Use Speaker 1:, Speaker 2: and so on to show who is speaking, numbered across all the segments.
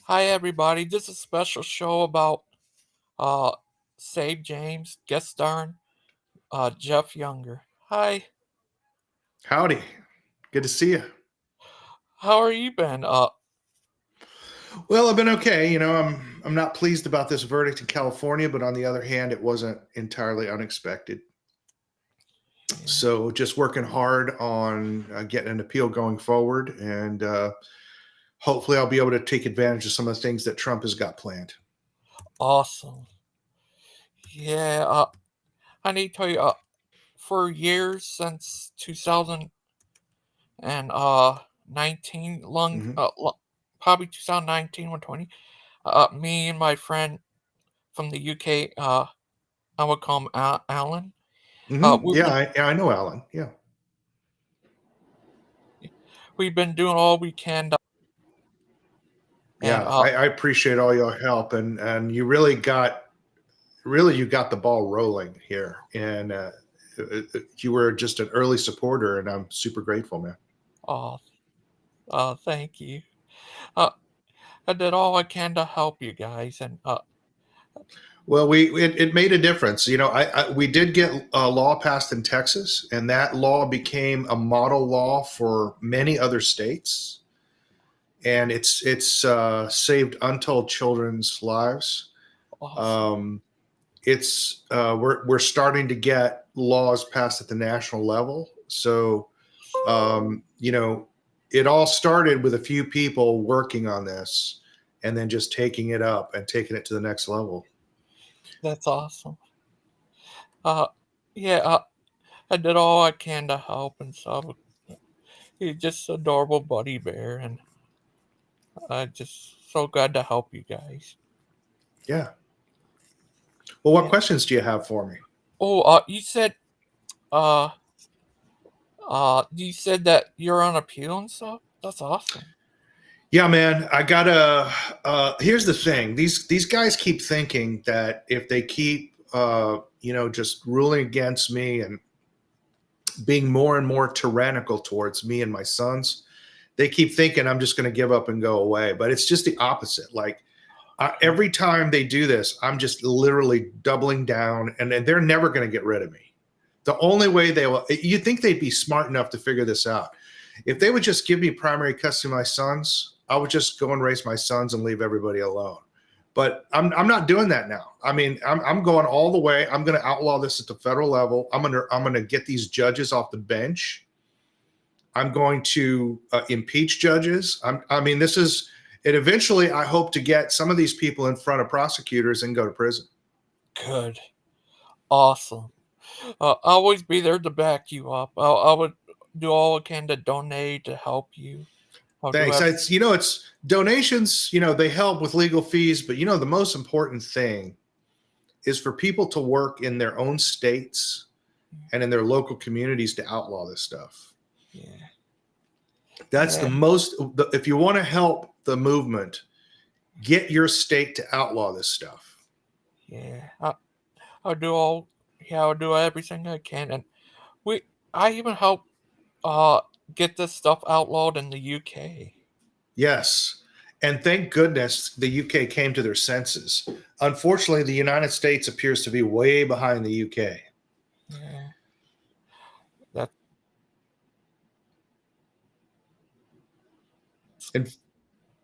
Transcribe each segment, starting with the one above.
Speaker 1: Hi, everybody. This is a special show about uh, Save James, guest starring Jeff Younger. Hi,
Speaker 2: Howdy. Good to see you.
Speaker 1: how are you been?
Speaker 2: Well, I've been okay. I'm not pleased about this verdict in California, but on the other hand, it wasn't entirely unexpected.
Speaker 1: Yeah,
Speaker 2: So just working hard on getting an appeal going forward, and hopefully, I'll be able to take advantage of some of the things that Trump has got planned.
Speaker 1: awesome. Yeah, I need to tell you, for years since 2019,
Speaker 2: Hmm.
Speaker 1: probably 2019 or 20, me and my friend from the UK, I would call him Alan. We,
Speaker 2: Yeah, I know Alan. Yeah,
Speaker 1: we've been doing all we can, and
Speaker 2: yeah. I appreciate all your help, and you got the ball rolling here, and you were just an early supporter, and I'm super grateful, man.
Speaker 1: uh, thank you. Uh, I did all I can to help you guys, and
Speaker 2: Well, it made a difference. We did get a law passed in Texas, and that law became a model law for many other states, and it's saved untold children's lives.
Speaker 1: awesome.
Speaker 2: Um, we're starting to get laws passed at the national level. So you know, it all started with a few people working on this, and then just taking it up and taking it to the next level.
Speaker 1: That's awesome. Uh, yeah, I did all I can to help and stuff. He's just an adorable buddy bear, and I just so glad to help you guys.
Speaker 2: Yeah. Well, what
Speaker 1: Yeah.
Speaker 2: questions do you have for me?
Speaker 1: Oh, uh, you said that you're on appeal and stuff. That's awesome.
Speaker 2: Yeah, man, I gotta. Here's the thing: these guys keep thinking that if they keep, just ruling against me and being more and more tyrannical towards me and my sons, they keep thinking I'm just going to give up and go away. But it's just the opposite. Like
Speaker 1: Okay.
Speaker 2: every time they do this, I'm just literally doubling down, and they're never going to get rid of me. The only way they will, you think they'd be smart enough to figure this out. If they would just give me primary custody of my sons, I would just go and raise my sons and leave everybody alone. But I'm not doing that now. I mean, I'm going all the way. I'm going to outlaw this at the federal level. I'm going to get these judges off the bench. I'm going to impeach judges. I mean, this is it. Eventually, I hope to get some of these people in front of prosecutors and go to prison.
Speaker 1: Good. Awesome. I'll always be there to back you up. I would do all I can to donate to help you. I'll do
Speaker 2: Thanks.
Speaker 1: everything.
Speaker 2: It's donations. They help with legal fees, but the most important thing is for people to work in their own states and in their local communities to outlaw this stuff.
Speaker 1: Yeah.
Speaker 2: That's the
Speaker 1: Yeah.
Speaker 2: most. If you want to help the movement, get your state to outlaw this stuff.
Speaker 1: Yeah. I'll do all. Yeah. I'll do everything I can, and we. I even help. Uh, get this stuff outlawed in the UK.
Speaker 2: Yes. And thank goodness the UK came to their senses. Unfortunately, the United States appears to be way behind the UK.
Speaker 1: Yeah. That's
Speaker 2: In, in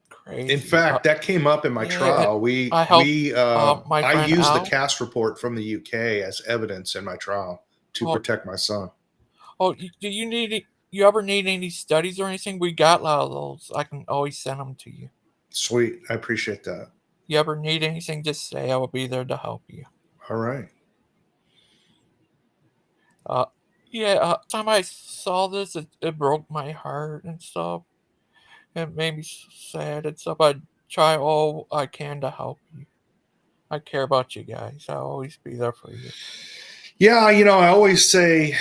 Speaker 1: crazy.
Speaker 2: fact, that came up in my
Speaker 1: Yeah.
Speaker 2: trial.
Speaker 1: I helped. My
Speaker 2: I
Speaker 1: friend
Speaker 2: used the
Speaker 1: Al.
Speaker 2: cast report from the UK as evidence in my trial to
Speaker 1: Oh.
Speaker 2: protect my son.
Speaker 1: Oh. Do you need? You ever need any studies or anything? We got a lot of those. I can always send them to you.
Speaker 2: Sweet. I appreciate that.
Speaker 1: You ever need anything, just say. I will be there to help you.
Speaker 2: All right.
Speaker 1: Uh, yeah. Time I saw this, it broke my heart and stuff. It made me sad and stuff. I try all I can to help you. I care about you guys. I'll always be there for you.
Speaker 2: Yeah, I always say,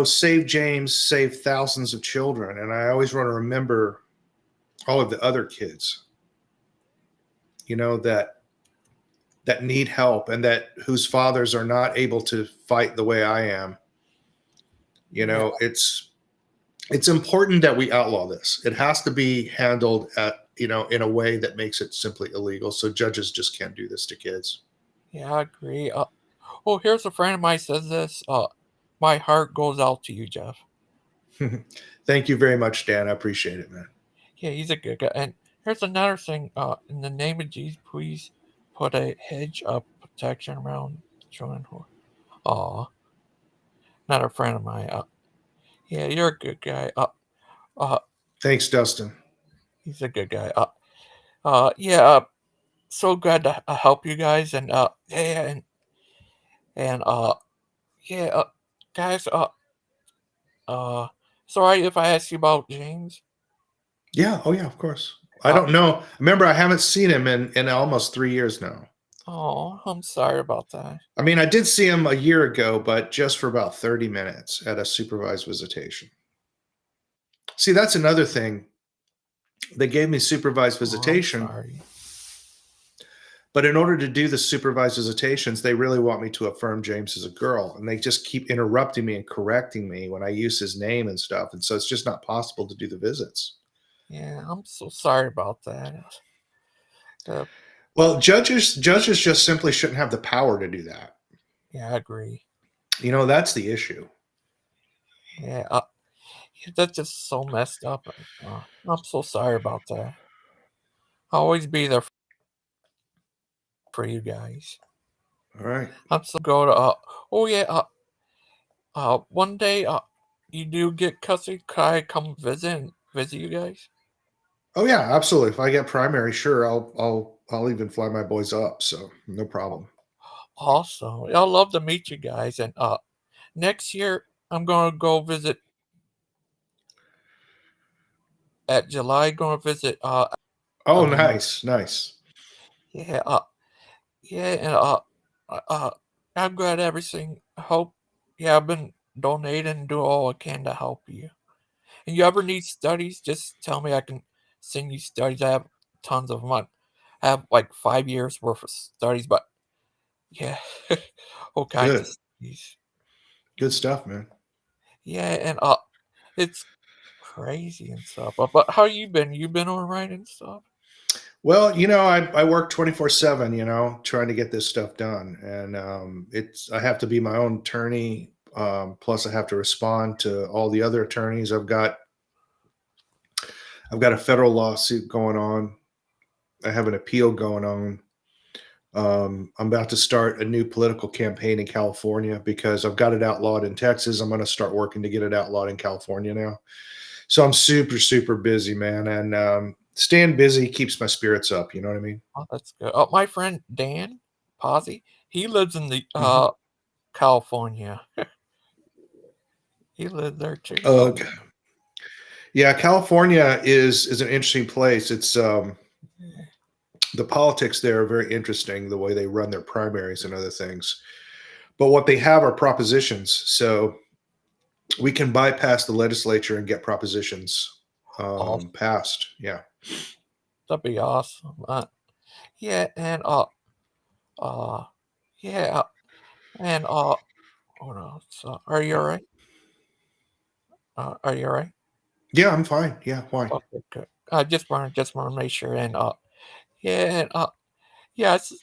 Speaker 2: save James, save thousands of children. And I always want to remember all of the other kids, that need help and that whose fathers are not able to fight the way I am.
Speaker 1: Yeah.
Speaker 2: It's important that we outlaw this. It has to be handled in a way that makes it simply illegal. So judges just can't do this to kids.
Speaker 1: Yeah, I agree. Oh, here's a friend of mine says this. My heart goes out to you, Jeff.
Speaker 2: Thank you very much, Dan. I appreciate it, man.
Speaker 1: Yeah, he's a good guy. And here's another thing. In the name of Jesus, please put a hedge of protection around children who. Aw, another friend of mine. Yeah, you're a good guy. Uh,
Speaker 2: Thanks, Dustin.
Speaker 1: he's a good guy. Yeah. So glad to help you guys. And yeah, and yeah, guys. Uh, sorry if I ask you about James.
Speaker 2: Yeah. Oh, yeah, of course. I
Speaker 1: Uh,
Speaker 2: don't know. Remember, I haven't seen him in almost 3 years now.
Speaker 1: oh, I'm sorry about that.
Speaker 2: I mean, I did see him a year ago, but just for about 30 minutes at a supervised visitation. See, that's another thing. They gave me supervised
Speaker 1: Oh, I'm
Speaker 2: visitation,
Speaker 1: sorry.
Speaker 2: but in order to do the supervised visitations, they really want me to affirm James as a girl. And they just keep interrupting me and correcting me when I use his name and stuff. And so it's just not possible to do the visits.
Speaker 1: Yeah, I'm so sorry about that. Uh,
Speaker 2: Well, judges just simply shouldn't have the power to do that.
Speaker 1: yeah, I agree.
Speaker 2: That's the issue.
Speaker 1: Yeah, yeah, that's just so messed up. I'm so sorry about that. I'll always be there for you guys.
Speaker 2: All right.
Speaker 1: I'm so go to. Oh yeah. One day. You do get custody. Can I come visit you guys?
Speaker 2: Oh yeah, absolutely. If I get primary, sure, I'll even fly my boys up. So no problem.
Speaker 1: Awesome. I'd love to meet you guys. And next year I'm gonna go visit at July. Gonna visit
Speaker 2: Oh,
Speaker 1: of you.
Speaker 2: nice, nice.
Speaker 1: Yeah. Yeah. And uh, I'm glad everything. Hope. Yeah, I've been donating and do all I can to help you. And you ever need studies, just tell me. I can send you studies. I have tons of them. I have like 5 years worth of studies, but yeah, all kinds of
Speaker 2: Good,
Speaker 1: studies.
Speaker 2: good stuff, man.
Speaker 1: Yeah, and it's crazy and stuff. But how you been? You been all right and stuff?
Speaker 2: Well, I work 24/7. Trying to get this stuff done, and I have to be my own attorney. Plus, I have to respond to all the other attorneys. I've got a federal lawsuit going on. I have an appeal going on. I'm about to start a new political campaign in California because I've got it outlawed in Texas. I'm going to start working to get it outlawed in California now. So I'm super, super busy, man. And staying busy keeps my spirits up. You know what I mean?
Speaker 1: Oh, that's good. Oh, my friend Dan Posey, he lives in the
Speaker 2: Hmm.
Speaker 1: California. He lives there too.
Speaker 2: Uh, yeah, California is an interesting place. It's the politics there are very interesting. The way they run their primaries and other things. But what they have are propositions. So we can bypass the legislature and get propositions
Speaker 1: Oh,
Speaker 2: passed. Yeah.
Speaker 1: that'd be awesome. Yeah, and uh, yeah, and hold on. So, are you alright? Are you alright?
Speaker 2: Yeah, I'm fine. Yeah, why?
Speaker 1: Okay, good. I just want to make sure. And yeah, and yeah, it's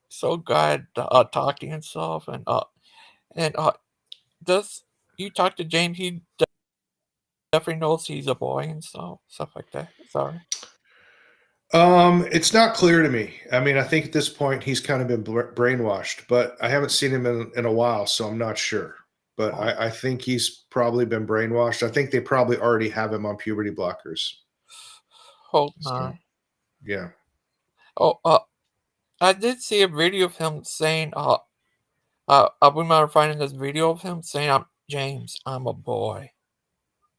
Speaker 1: so glad talking and stuff. And does you talk to James? He definitely knows he's a boy and stuff like that. Sorry.
Speaker 2: It's not clear to me. I mean, I think at this point he's kind of been brainwashed, but I haven't seen him in a while, so I'm not sure. But
Speaker 1: Oh,
Speaker 2: I think he's probably been brainwashed. I think they probably already have him on puberty blockers.
Speaker 1: hope
Speaker 2: So
Speaker 1: not.
Speaker 2: yeah.
Speaker 1: Oh, I did see a video of him saying, we might have finding this video of him saying, "I'm James, I'm a boy."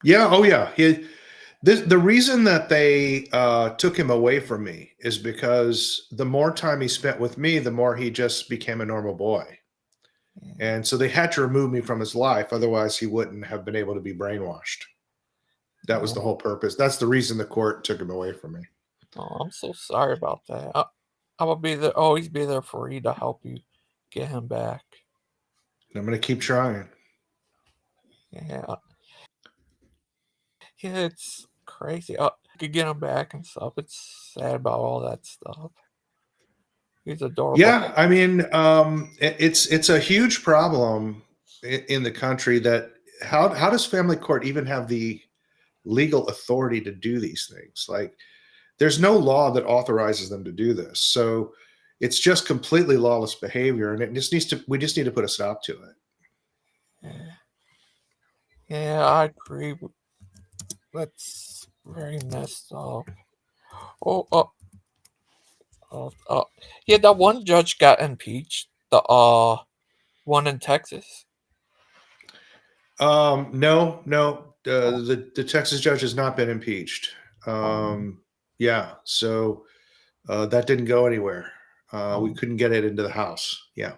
Speaker 2: Yeah, oh yeah. The reason that they took him away from me is because the more time he spent with me, the more he just became a normal boy.
Speaker 1: Yeah.
Speaker 2: And so they had to remove me from his life. Otherwise, he wouldn't have been able to be brainwashed. That was
Speaker 1: Oh,
Speaker 2: the whole purpose. That's the reason the court took him away from me.
Speaker 1: oh, I'm so sorry about that. I will be there, always be there for you to help you get him back.
Speaker 2: And I'm going to keep trying.
Speaker 1: Yeah, yeah, it's crazy. could get him back and stuff. It's sad about all that stuff. He's adorable.
Speaker 2: Yeah, I mean, it's a huge problem in the country that how does family court even have the legal authority to do these things? Like, there's no law that authorizes them to do this. So it's just completely lawless behavior, and it just needs to we just need to put a stop to it.
Speaker 1: Yeah, yeah, I agree. That's very messed up. Oh, uh, yeah, that one judge got impeached. The one in Texas.
Speaker 2: No, no,
Speaker 1: Oh,
Speaker 2: the Texas judge has not been impeached.
Speaker 1: um,
Speaker 2: Yeah, so that didn't go anywhere. We
Speaker 1: um,
Speaker 2: couldn't get it into the House. Yeah.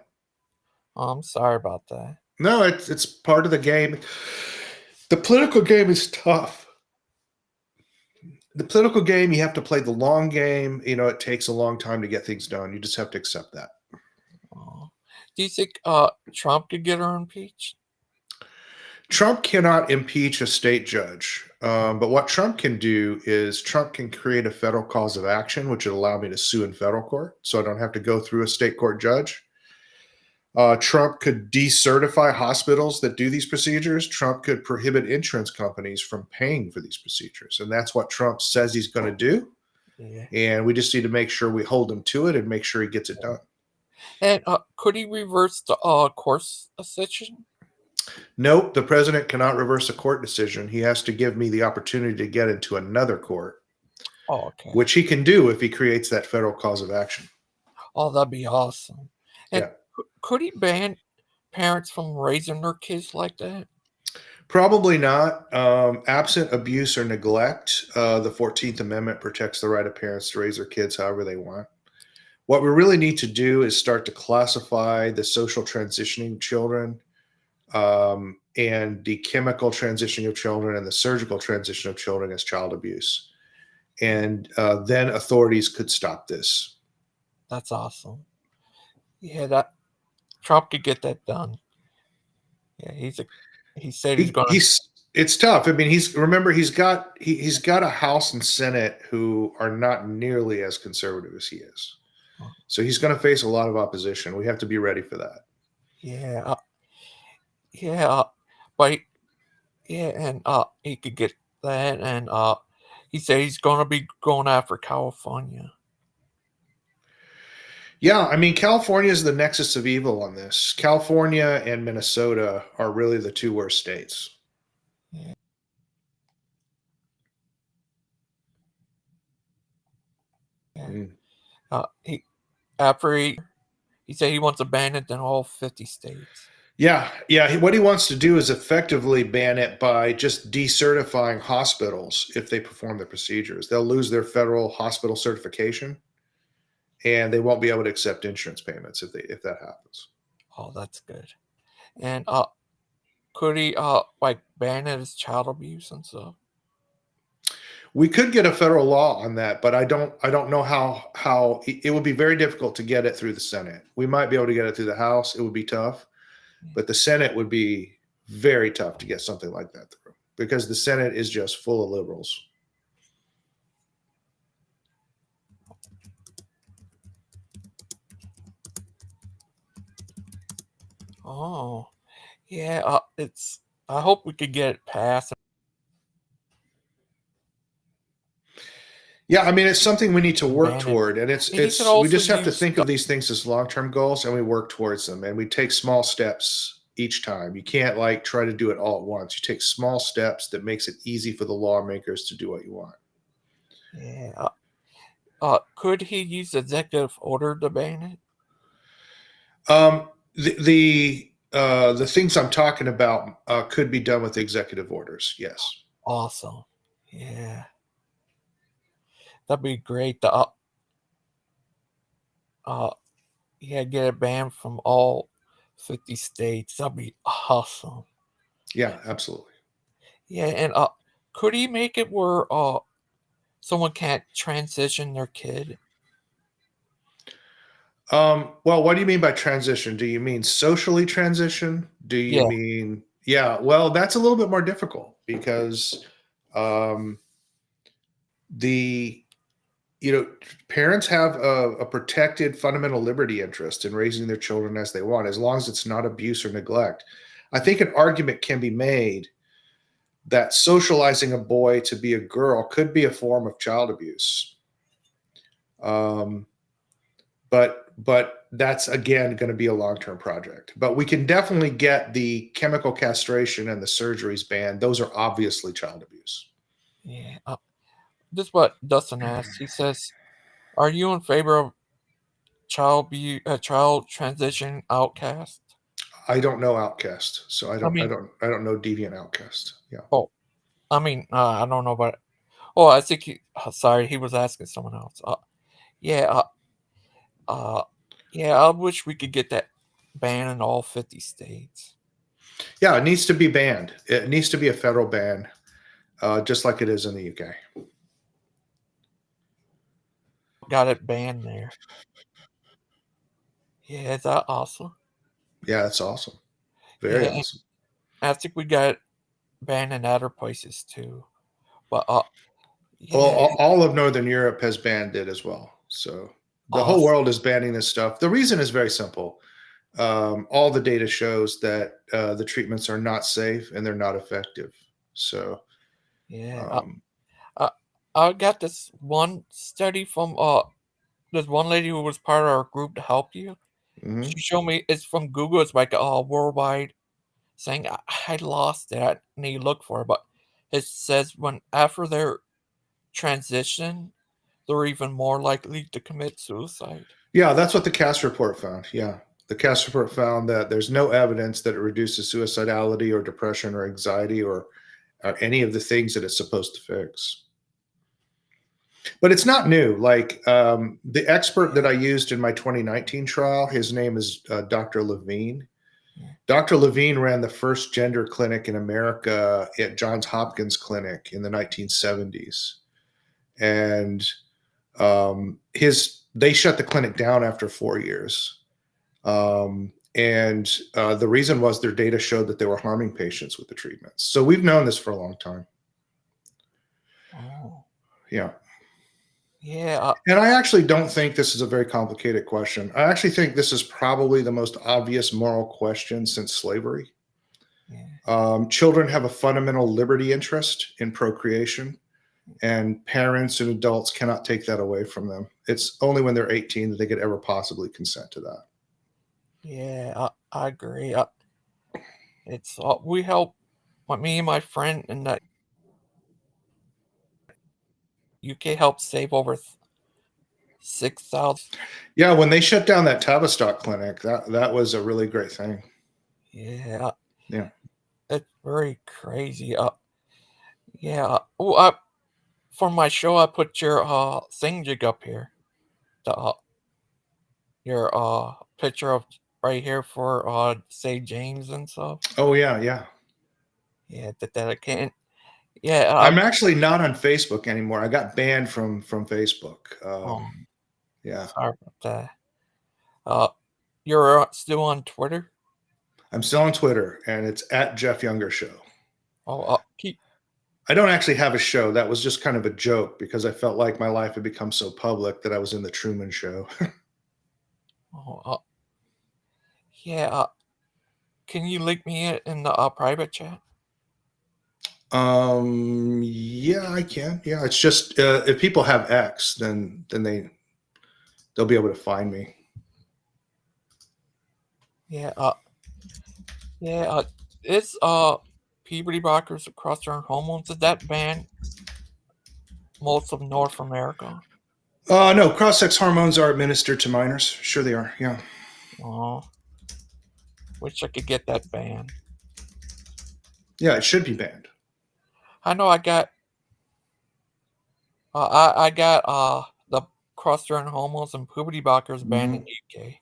Speaker 1: I'm sorry about that.
Speaker 2: No, it's part of the game. The political game is tough. The political game, you have to play the long game. You know, it takes a long time to get things done. You just have to accept that.
Speaker 1: Uh, do you think Trump could get her impeached?
Speaker 2: Trump cannot impeach a state judge. But what Trump can do is Trump can create a federal cause of action, which would allow me to sue in federal court. So I don't have to go through a state court judge. Trump could decertify hospitals that do these procedures. Trump could prohibit insurance companies from paying for these procedures. And that's what Trump says he's going to do.
Speaker 1: Yeah.
Speaker 2: And we just need to make sure we hold him to it and make sure he gets it done.
Speaker 1: And could he reverse the course decision?
Speaker 2: Nope, the president cannot reverse a court decision. He has to give me the opportunity to get into another court,
Speaker 1: Oh, okay.
Speaker 2: which he can do if he creates that federal cause of action.
Speaker 1: Oh, that'd be awesome. And
Speaker 2: Yeah.
Speaker 1: could he ban parents from raising their kids like that?
Speaker 2: Probably not. Absent abuse or neglect, the 14th Amendment protects the right of parents to raise their kids however they want. What we really need to do is start to classify the social transitioning children, and the chemical transitioning of children and the surgical transition of children as child abuse. And then authorities could stop this.
Speaker 1: That's awesome. Yeah, that Trump could get that done. Yeah, he said he's gonna.
Speaker 2: He's it's tough. I mean, he's got a House and Senate who are not nearly as conservative as he is. So he's going to face a lot of opposition. We have to be ready for that.
Speaker 1: Yeah, yeah, but yeah, and he could get that, and he said he's gonna be going after California.
Speaker 2: Yeah, I mean, California is the nexus of evil on this. California and Minnesota are really the two worst states.
Speaker 1: Yeah, yeah.
Speaker 2: Mm.
Speaker 1: He after he said he wants to ban it in all 50 states.
Speaker 2: Yeah, yeah. What he wants to do is effectively ban it by just decertifying hospitals if they perform the procedures. They'll lose their federal hospital certification, and they won't be able to accept insurance payments if that happens.
Speaker 1: Oh, that's good. And could he like ban it as child abuse and stuff?
Speaker 2: We could get a federal law on that, but I don't know how it would be very difficult to get it through the Senate. We might be able to get it through the House. It would be tough, but the Senate would be very tough to get something like that through because the Senate is just full of liberals.
Speaker 1: Oh, yeah. It's. I hope we could get it passed.
Speaker 2: Yeah, I mean, it's something we need to work
Speaker 1: Ban it.
Speaker 2: toward, and
Speaker 1: He could
Speaker 2: we
Speaker 1: also
Speaker 2: just have to
Speaker 1: use
Speaker 2: think of these things as long-term goals, and we work towards them, and we take small steps each time. You can't like try to do it all at once. You take small steps that makes it easy for the lawmakers to do what you want.
Speaker 1: yeah. Could he use executive order to ban it?
Speaker 2: The things I'm talking about could be done with executive orders. Yes.
Speaker 1: Awesome. Yeah, that'd be great. To, uh, yeah, get it banned from all 50 states. That'd be awesome.
Speaker 2: Yeah, absolutely.
Speaker 1: Yeah, and could he make it where someone can't transition their kid?
Speaker 2: Well, what do you mean by transition? Do you mean socially transition? Do you
Speaker 1: Yeah,
Speaker 2: mean, yeah, well, that's a little bit more difficult because um, the you know parents have a protected fundamental liberty interest in raising their children as they want, as long as it's not abuse or neglect. I think an argument can be made that socializing a boy to be a girl could be a form of child abuse. Um, but that's again going to be a long-term project. But we can definitely get the chemical castration and the surgeries banned. Those are obviously child abuse.
Speaker 1: Yeah. This is what Dustin asked. He says, "Are you in favor of child transition outcast?"
Speaker 2: I don't know Outcast, so I
Speaker 1: I
Speaker 2: don't I
Speaker 1: mean,
Speaker 2: don't I don't know Deviant Outcast. Yeah.
Speaker 1: oh, I don't know, but oh, I think sorry, he was asking someone else. Yeah, uh, yeah. I wish we could get that ban in all 50 states.
Speaker 2: Yeah, it needs to be banned. It needs to be a federal ban, just like it is in the UK.
Speaker 1: Got it banned there. Yeah, is that awesome?
Speaker 2: Yeah, that's awesome. Very
Speaker 1: Yeah, and
Speaker 2: awesome.
Speaker 1: I think we got it banned in other places too. But
Speaker 2: Well,
Speaker 1: yeah,
Speaker 2: all of Northern Europe has banned it as well. So the whole
Speaker 1: awesome.
Speaker 2: world is banning this stuff. The reason is very simple. All the data shows that the treatments are not safe and they're not effective. So,
Speaker 1: Yeah,
Speaker 2: um,
Speaker 1: I I got this one study from this one lady who was part of our group to help you.
Speaker 2: mhm.
Speaker 1: She showed me it's from Google. It's like worldwide saying I lost it. I need to look for it, but it says when after their transition, they're even more likely to commit suicide.
Speaker 2: Yeah, that's what the CAS report found. Yeah. The CAS report found that there's no evidence that it reduces suicidality or depression or anxiety or any of the things that it's supposed to fix. But it's not new. Like the expert that I used in my 2019 trial, his name is Dr. Levine.
Speaker 1: Yeah.
Speaker 2: Dr. Levine ran the first gender clinic in America at Johns Hopkins Clinic in the 1970s. And they shut the clinic down after 4 years. And the reason was their data showed that they were harming patients with the treatments. So we've known this for a long time.
Speaker 1: Oh,
Speaker 2: Yeah.
Speaker 1: yeah,
Speaker 2: And I actually don't think this is a very complicated question. I actually think this is probably the most obvious moral question since slavery.
Speaker 1: yeah,
Speaker 2: Children have a fundamental liberty interest in procreation, and parents and adults cannot take that away from them. It's only when they're 18 that they could ever possibly consent to that.
Speaker 1: yeah. I agree. It's we help. Me and my friend in the UK helped save over 6,000.
Speaker 2: Yeah, when they shut down that Tavistock clinic, that was a really great thing.
Speaker 1: Yeah,
Speaker 2: Yeah.
Speaker 1: it's very crazy. Yeah. For my show, I put your thing jig up here. The your picture of right here for St. James and stuff.
Speaker 2: Oh yeah, yeah.
Speaker 1: Yeah, that I can't. Yeah.
Speaker 2: I'm actually not on Facebook anymore. I got banned from Facebook.
Speaker 1: Oh,
Speaker 2: Yeah,
Speaker 1: sorry about that. Uh, you're still on Twitter.
Speaker 2: I'm still on Twitter, and it's at Jeff Younger Show.
Speaker 1: Oh,
Speaker 2: I don't actually have a show. That was just kind of a joke because I felt like my life had become so public that I was in the Truman Show.
Speaker 1: oh, yeah. Can you link me in the private chat?
Speaker 2: Yeah, I can. Yeah, it's just if people have X, then they'll be able to find me.
Speaker 1: Yeah. Yeah. It's puberty blockers across their hormones. Is that banned most of North America?
Speaker 2: No, cross-sex hormones are administered to minors. Sure, they are. Yeah,
Speaker 1: Oh, wish I could get that banned.
Speaker 2: yeah, it should be banned.
Speaker 1: I know I got I got the cross-dressing hormones and puberty blockers banned in
Speaker 2: Hmm.
Speaker 1: the UK.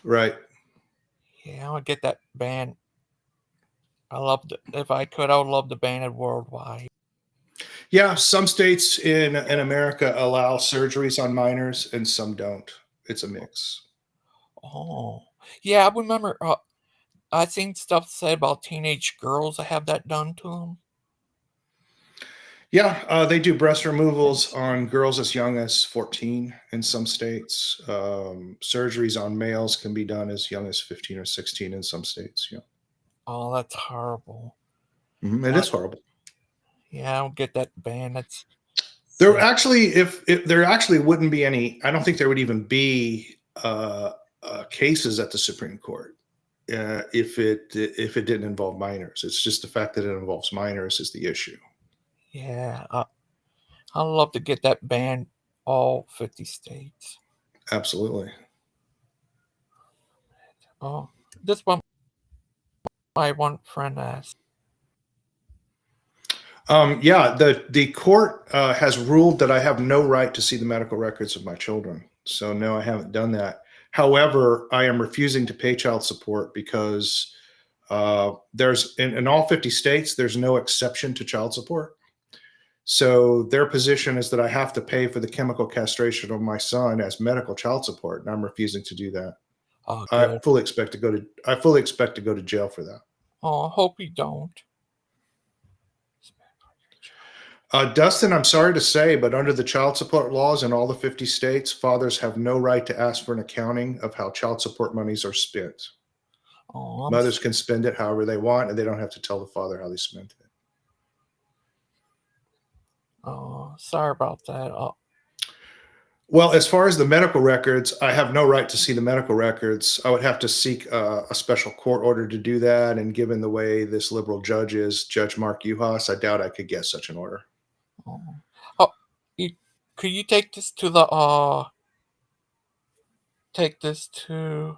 Speaker 2: Right.
Speaker 1: Yeah, I would get that banned. I love if I could, I would love to ban it worldwide.
Speaker 2: Yeah, some states in America allow surgeries on minors, and some don't. It's a mix.
Speaker 1: Oh, yeah, I remember. I seen stuff said about teenage girls that have that done to them.
Speaker 2: Yeah, they do breast removals on girls as young as 14 in some states. Surgeries on males can be done as young as 15 or 16 in some states. Yeah.
Speaker 1: Oh, that's horrible.
Speaker 2: It
Speaker 1: Uh,
Speaker 2: is horrible.
Speaker 1: yeah, I don't get that ban. That's
Speaker 2: There
Speaker 1: sad.
Speaker 2: actually, if there actually wouldn't be any, I don't think there would even be cases at the Supreme Court if it didn't involve minors. It's just the fact that it involves minors is the issue.
Speaker 1: Yeah, I'd love to get that banned all 50 states.
Speaker 2: Absolutely.
Speaker 1: Oh, this one my one friend asked.
Speaker 2: Yeah, the court has ruled that I have no right to see the medical records of my children. So no, I haven't done that. However, I am refusing to pay child support because there's in all 50 states there's no exception to child support. So their position is that I have to pay for the chemical castration of my son as medical child support, and I'm refusing to do that.
Speaker 1: Oh,
Speaker 2: I
Speaker 1: good.
Speaker 2: fully expect to go to I fully expect to go to jail for that.
Speaker 1: Oh, I hope you don't.
Speaker 2: Dustin, I'm sorry to say, but under the child support laws in all the 50 states, fathers have no right to ask for an accounting of how child support monies are spent.
Speaker 1: Oh,
Speaker 2: Mothers can spend it however they want, and they don't have to tell the father how they spent it.
Speaker 1: sorry about that.
Speaker 2: Well, as far as the medical records, I have no right to see the medical records. I would have to seek a special court order to do that. And given the way this liberal judge is, Judge Mark Uhas, I doubt I could get such an order.
Speaker 1: Oh, oh you, could you take this to the take this to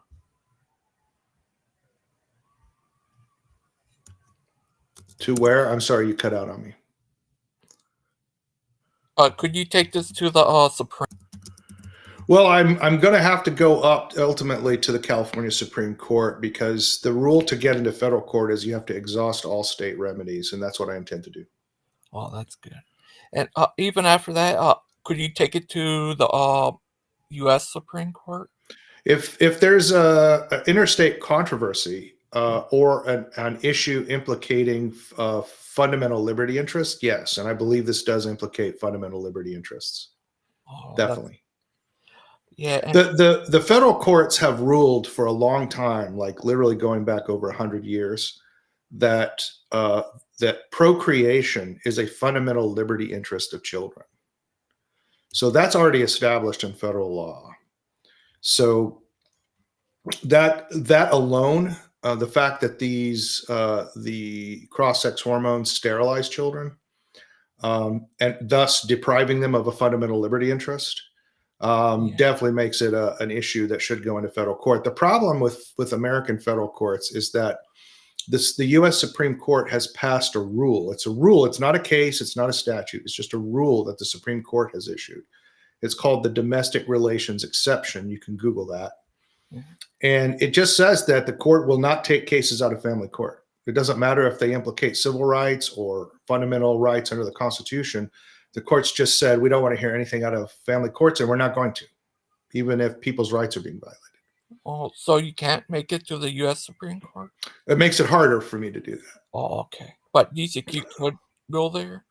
Speaker 2: To where? I'm sorry, you cut out on me.
Speaker 1: could you take this to the Supreme?
Speaker 2: Well, I'm going to have to go up ultimately to the California Supreme Court because the rule to get into federal court is you have to exhaust all state remedies, and that's what I intend to do.
Speaker 1: Oh, that's good. And even after that, could you take it to the U.S. Supreme Court?
Speaker 2: If there's a interstate controversy or an issue implicating fundamental liberty interest, yes, and I believe this does implicate fundamental liberty interests.
Speaker 1: Oh, that's
Speaker 2: Definitely.
Speaker 1: yeah. And
Speaker 2: The federal courts have ruled for a long time, like literally going back over 100 years, that that procreation is a fundamental liberty interest of children. So that's already established in federal law. So that alone, the fact that the cross-sex hormones sterilize children, and thus depriving them of a fundamental liberty interest,
Speaker 1: yeah,
Speaker 2: definitely makes it an issue that should go into federal court. The problem with American federal courts is that the U.S. Supreme Court has passed a rule. It's a rule. It's not a case. It's not a statute. It's just a rule that the Supreme Court has issued. It's called the domestic relations exception. You can Google that.
Speaker 1: yeah.
Speaker 2: And it just says that the court will not take cases out of family court. It doesn't matter if they implicate civil rights or fundamental rights under the Constitution. The courts just said, we don't want to hear anything out of family courts, and we're not going to, even if people's rights are being violated.
Speaker 1: Oh, so you can't make it to the U.S. Supreme Court?
Speaker 2: It makes it harder for me to do that.
Speaker 1: Oh, okay. But do you think you could go there?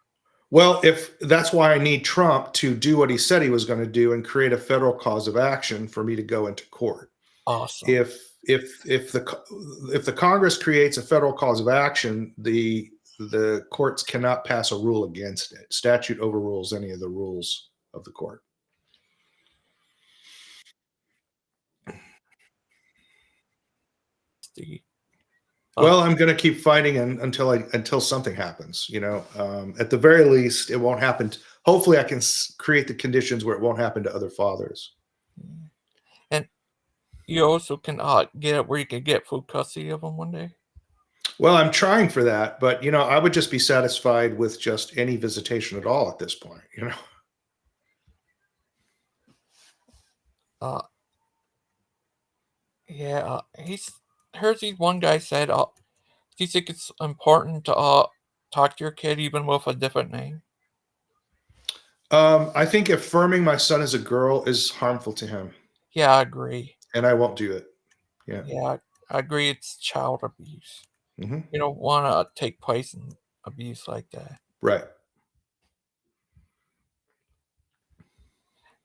Speaker 2: Well, if that's why I need Trump to do what he said he was going to do and create a federal cause of action for me to go into court.
Speaker 1: Awesome.
Speaker 2: If the Congress creates a federal cause of action, the courts cannot pass a rule against it. Statute overrules any of the rules of the court. Well, I'm going to keep fighting until something happens. At the very least, it won't happen. Hopefully, I can create the conditions where it won't happen to other fathers.
Speaker 1: And you also can get it where you can get full custody of them one day.
Speaker 2: Well, I'm trying for that, but I would just be satisfied with just any visitation at all at this point.
Speaker 1: Yeah. He's heard these one guy said. Do you think it's important to talk to your kid even with a different name?
Speaker 2: I think affirming my son as a girl is harmful to him,
Speaker 1: Yeah, I agree.
Speaker 2: and I won't do it. Yeah.
Speaker 1: Yeah, I agree. It's child abuse.
Speaker 2: Mm-hmm.
Speaker 1: You don't want to take place in abuse like that.
Speaker 2: Right.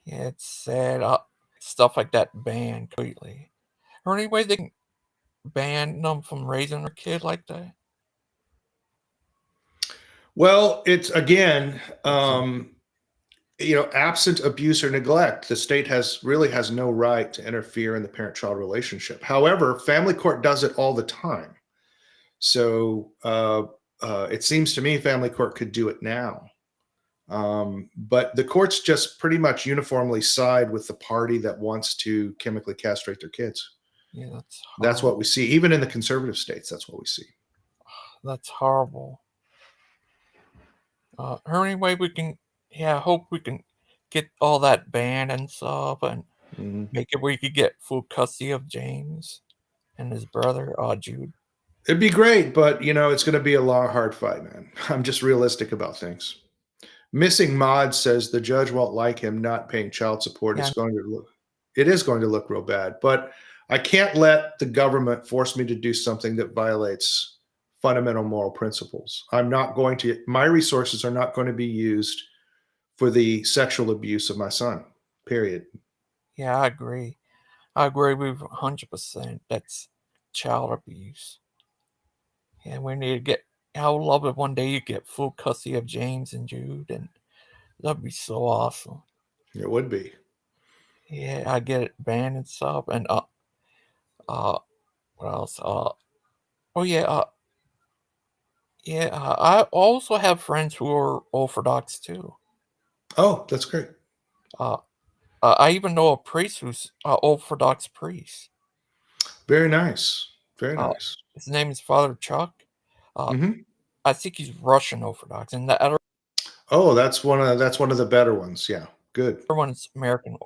Speaker 1: Yeah, it's sad. Stuff like that banned completely. Or any way they can ban them from raising their kid like that?
Speaker 2: Well, it's again,
Speaker 1: That's a
Speaker 2: absent abuse or neglect, the state has no right to interfere in the parent-child relationship. However, family court does it all the time. So it seems to me family court could do it now. But the courts just pretty much uniformly side with the party that wants to chemically castrate their kids.
Speaker 1: yeah, that's
Speaker 2: That's
Speaker 1: horrible.
Speaker 2: what we see. Even in the conservative states, that's what we see.
Speaker 1: That's horrible. Or any way we can, yeah, I hope we can get all that banned and stuff, and
Speaker 2: Mhm.
Speaker 1: make it where you could get full custody of James and his brother, Jude.
Speaker 2: It'd be great, but it's going to be a long, hard fight, man. I'm just realistic about things. Missing Mod says the judge won't like him not paying child support.
Speaker 1: Yeah,
Speaker 2: It is going to look real bad, but I can't let the government force me to do something that violates fundamental moral principles. My resources are not going to be used for the sexual abuse of my son, period.
Speaker 1: yeah, I agree. I agree with 100%. That's child abuse. And we need to get. I would love it one day you get full custody of James and Jude, and that'd be so awesome.
Speaker 2: It would be.
Speaker 1: Yeah, I get it banned and stuff, and uh, what else? Oh yeah, yeah. I also have friends who are Orthodox too.
Speaker 2: Oh, that's great.
Speaker 1: Uh, I even know a priest who's Orthodox priest.
Speaker 2: Very nice. Very
Speaker 1: Uh,
Speaker 2: nice.
Speaker 1: his name is Father Chuck. Uh,
Speaker 2: Hmm.
Speaker 1: I think he's Russian Orthodox, and the other
Speaker 2: Oh, that's one of the better ones. Yeah, good.
Speaker 1: one is American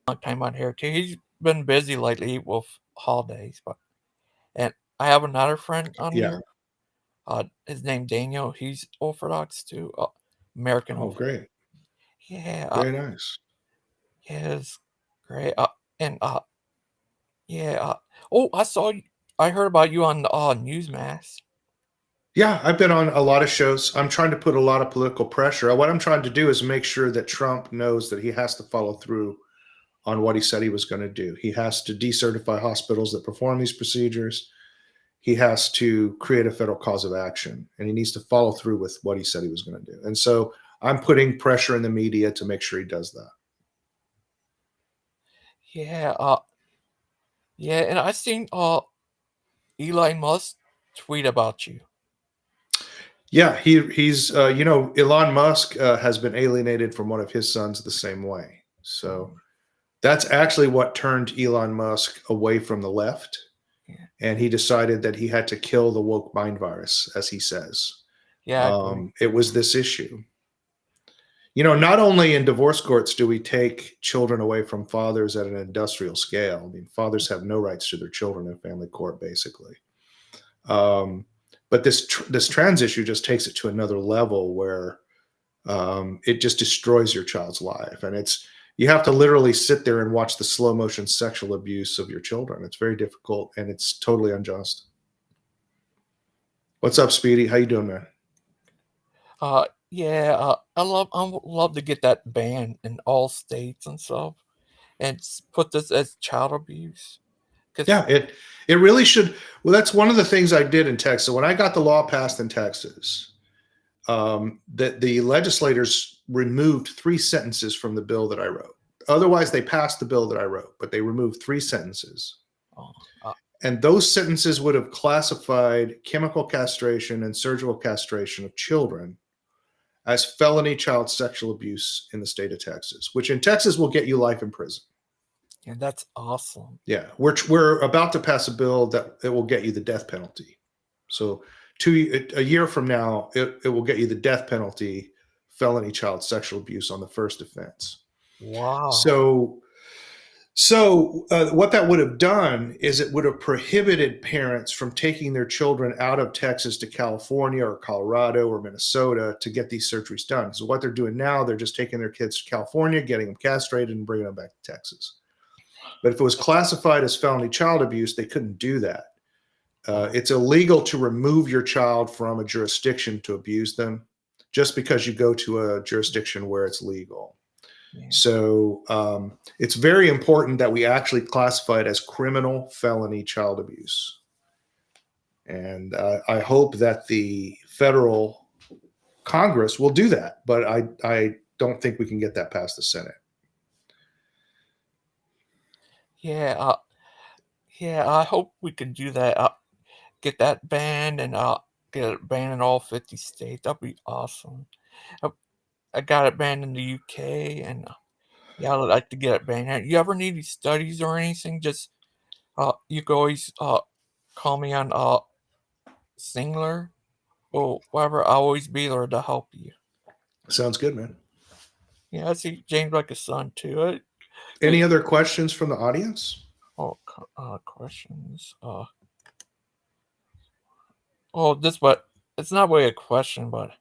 Speaker 1: long time on here too. He's been busy lately with holidays, but and I have another friend on
Speaker 2: Yeah.
Speaker 1: here. His name Daniel. He's Orthodox too. American
Speaker 2: Oh,
Speaker 1: Orthodox.
Speaker 2: great.
Speaker 1: Yeah,
Speaker 2: Very nice.
Speaker 1: yeah, it's great. And yeah. Oh, I saw. I heard about you on Newsmax.
Speaker 2: Yeah, I've been on a lot of shows. I'm trying to put a lot of political pressure. What I'm trying to do is make sure that Trump knows that he has to follow through on what he said he was going to do. He has to decertify hospitals that perform these procedures. He has to create a federal cause of action, and he needs to follow through with what he said he was going to do. And so I'm putting pressure in the media to make sure he does that.
Speaker 1: Yeah. Yeah, and I seen Elon Musk tweet about you.
Speaker 2: Yeah, he's Elon Musk has been alienated from one of his sons the same way. So
Speaker 1: Um,
Speaker 2: that's actually what turned Elon Musk away from the left,
Speaker 1: yeah,
Speaker 2: and he decided that he had to kill the woke mind virus, as he says.
Speaker 1: yeah, I agree.
Speaker 2: It was this issue. Not only in divorce courts do we take children away from fathers at an industrial scale. I mean, fathers have no rights to their children in family court, basically. Um, but this trans issue just takes it to another level where it just destroys your child's life, and you have to literally sit there and watch the slow motion sexual abuse of your children. It's very difficult, and it's totally unjust. What's up, Speedy? How you doing, man?
Speaker 1: Yeah, I would love to get that banned in all states and stuff, and put this as child abuse. Cause
Speaker 2: Yeah, it really should. Well, that's one of the things I did in Texas. When I got the law passed in Texas, that the legislators removed 3 sentences from the bill that I wrote. Otherwise, they passed the bill that I wrote, but they removed 3 sentences.
Speaker 1: uh, uh,
Speaker 2: And those sentences would have classified chemical castration and surgical castration of children as felony child sexual abuse in the state of Texas, which in Texas will get you life in prison.
Speaker 1: and that's awesome.
Speaker 2: Yeah, we're about to pass a bill that it will get you the death penalty. So a year from now, it will get you the death penalty, felony child sexual abuse on the first offense.
Speaker 1: Wow.
Speaker 2: So what that would have done is it would have prohibited parents from taking their children out of Texas to California or Colorado or Minnesota to get these surgeries done. So what they're doing now, they're just taking their kids to California, getting them castrated, and bringing them back to Texas. But if it was classified as felony child abuse, they couldn't do that. It's illegal to remove your child from a jurisdiction to abuse them just because you go to a jurisdiction where it's legal.
Speaker 1: Yeah.
Speaker 2: So it's very important that we actually classify it as criminal felony child abuse. And I hope that the federal Congress will do that, but I don't think we can get that past the Senate.
Speaker 1: Yeah, yeah. I hope we can do that. Get that banned and get it banned in all 50 states. That'd be awesome. I, I got it banned in the UK, and yeah, I'd like to get it banned here. You ever need any studies or anything? Just you can always call me on Singler or whatever. I'll always be there to help you.
Speaker 2: Sounds good, man.
Speaker 1: Yeah, I see James like a son too.
Speaker 2: Any other questions from the audience?
Speaker 1: Oh, questions. Oh, this but it's not really a question, but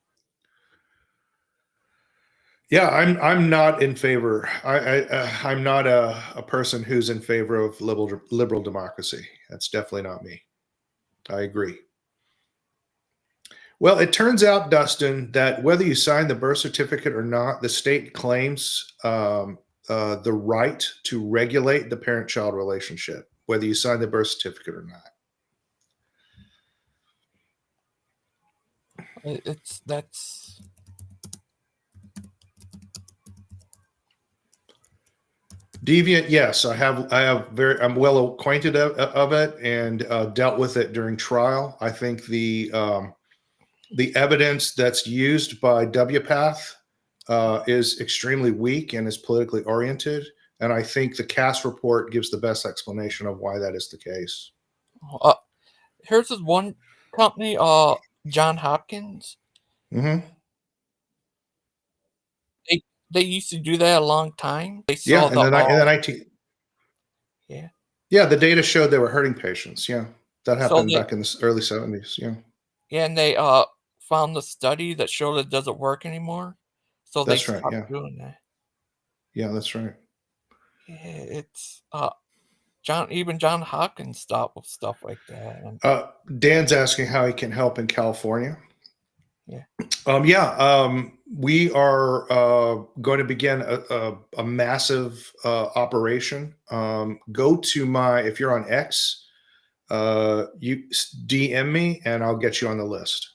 Speaker 2: Yeah, I'm not in favor. I'm not a person who's in favor of liberal democracy. That's definitely not me. I agree. Well, it turns out, Dustin, that whether you sign the birth certificate or not, the state claims the right to regulate the parent-child relationship, whether you sign the birth certificate or not.
Speaker 1: that's
Speaker 2: Deviant, yes, I'm well acquainted of it and dealt with it during trial. I think the evidence that's used by WPATH is extremely weak and is politically oriented. And I think the Cass report gives the best explanation of why that is the case.
Speaker 1: here's this one company, John Hopkins.
Speaker 2: Mm-hmm.
Speaker 1: They used to do that a long time. They
Speaker 2: Yeah,
Speaker 1: saw
Speaker 2: in the 19.
Speaker 1: yeah.
Speaker 2: Yeah, the data showed they were hurting patients. Yeah, that
Speaker 1: So
Speaker 2: happened back in the early 70s. Yeah,
Speaker 1: and they found the study that showed it doesn't work anymore. So they
Speaker 2: that's right.
Speaker 1: stopped
Speaker 2: Yeah,
Speaker 1: doing that.
Speaker 2: yeah, that's right.
Speaker 1: Yeah, it's even John Hopkins stopped with stuff like that. And
Speaker 2: Dan's asking how he can help in California.
Speaker 1: yeah.
Speaker 2: We are going to begin a massive operation. Go to if you're on X, you DM me and I'll get you on the list.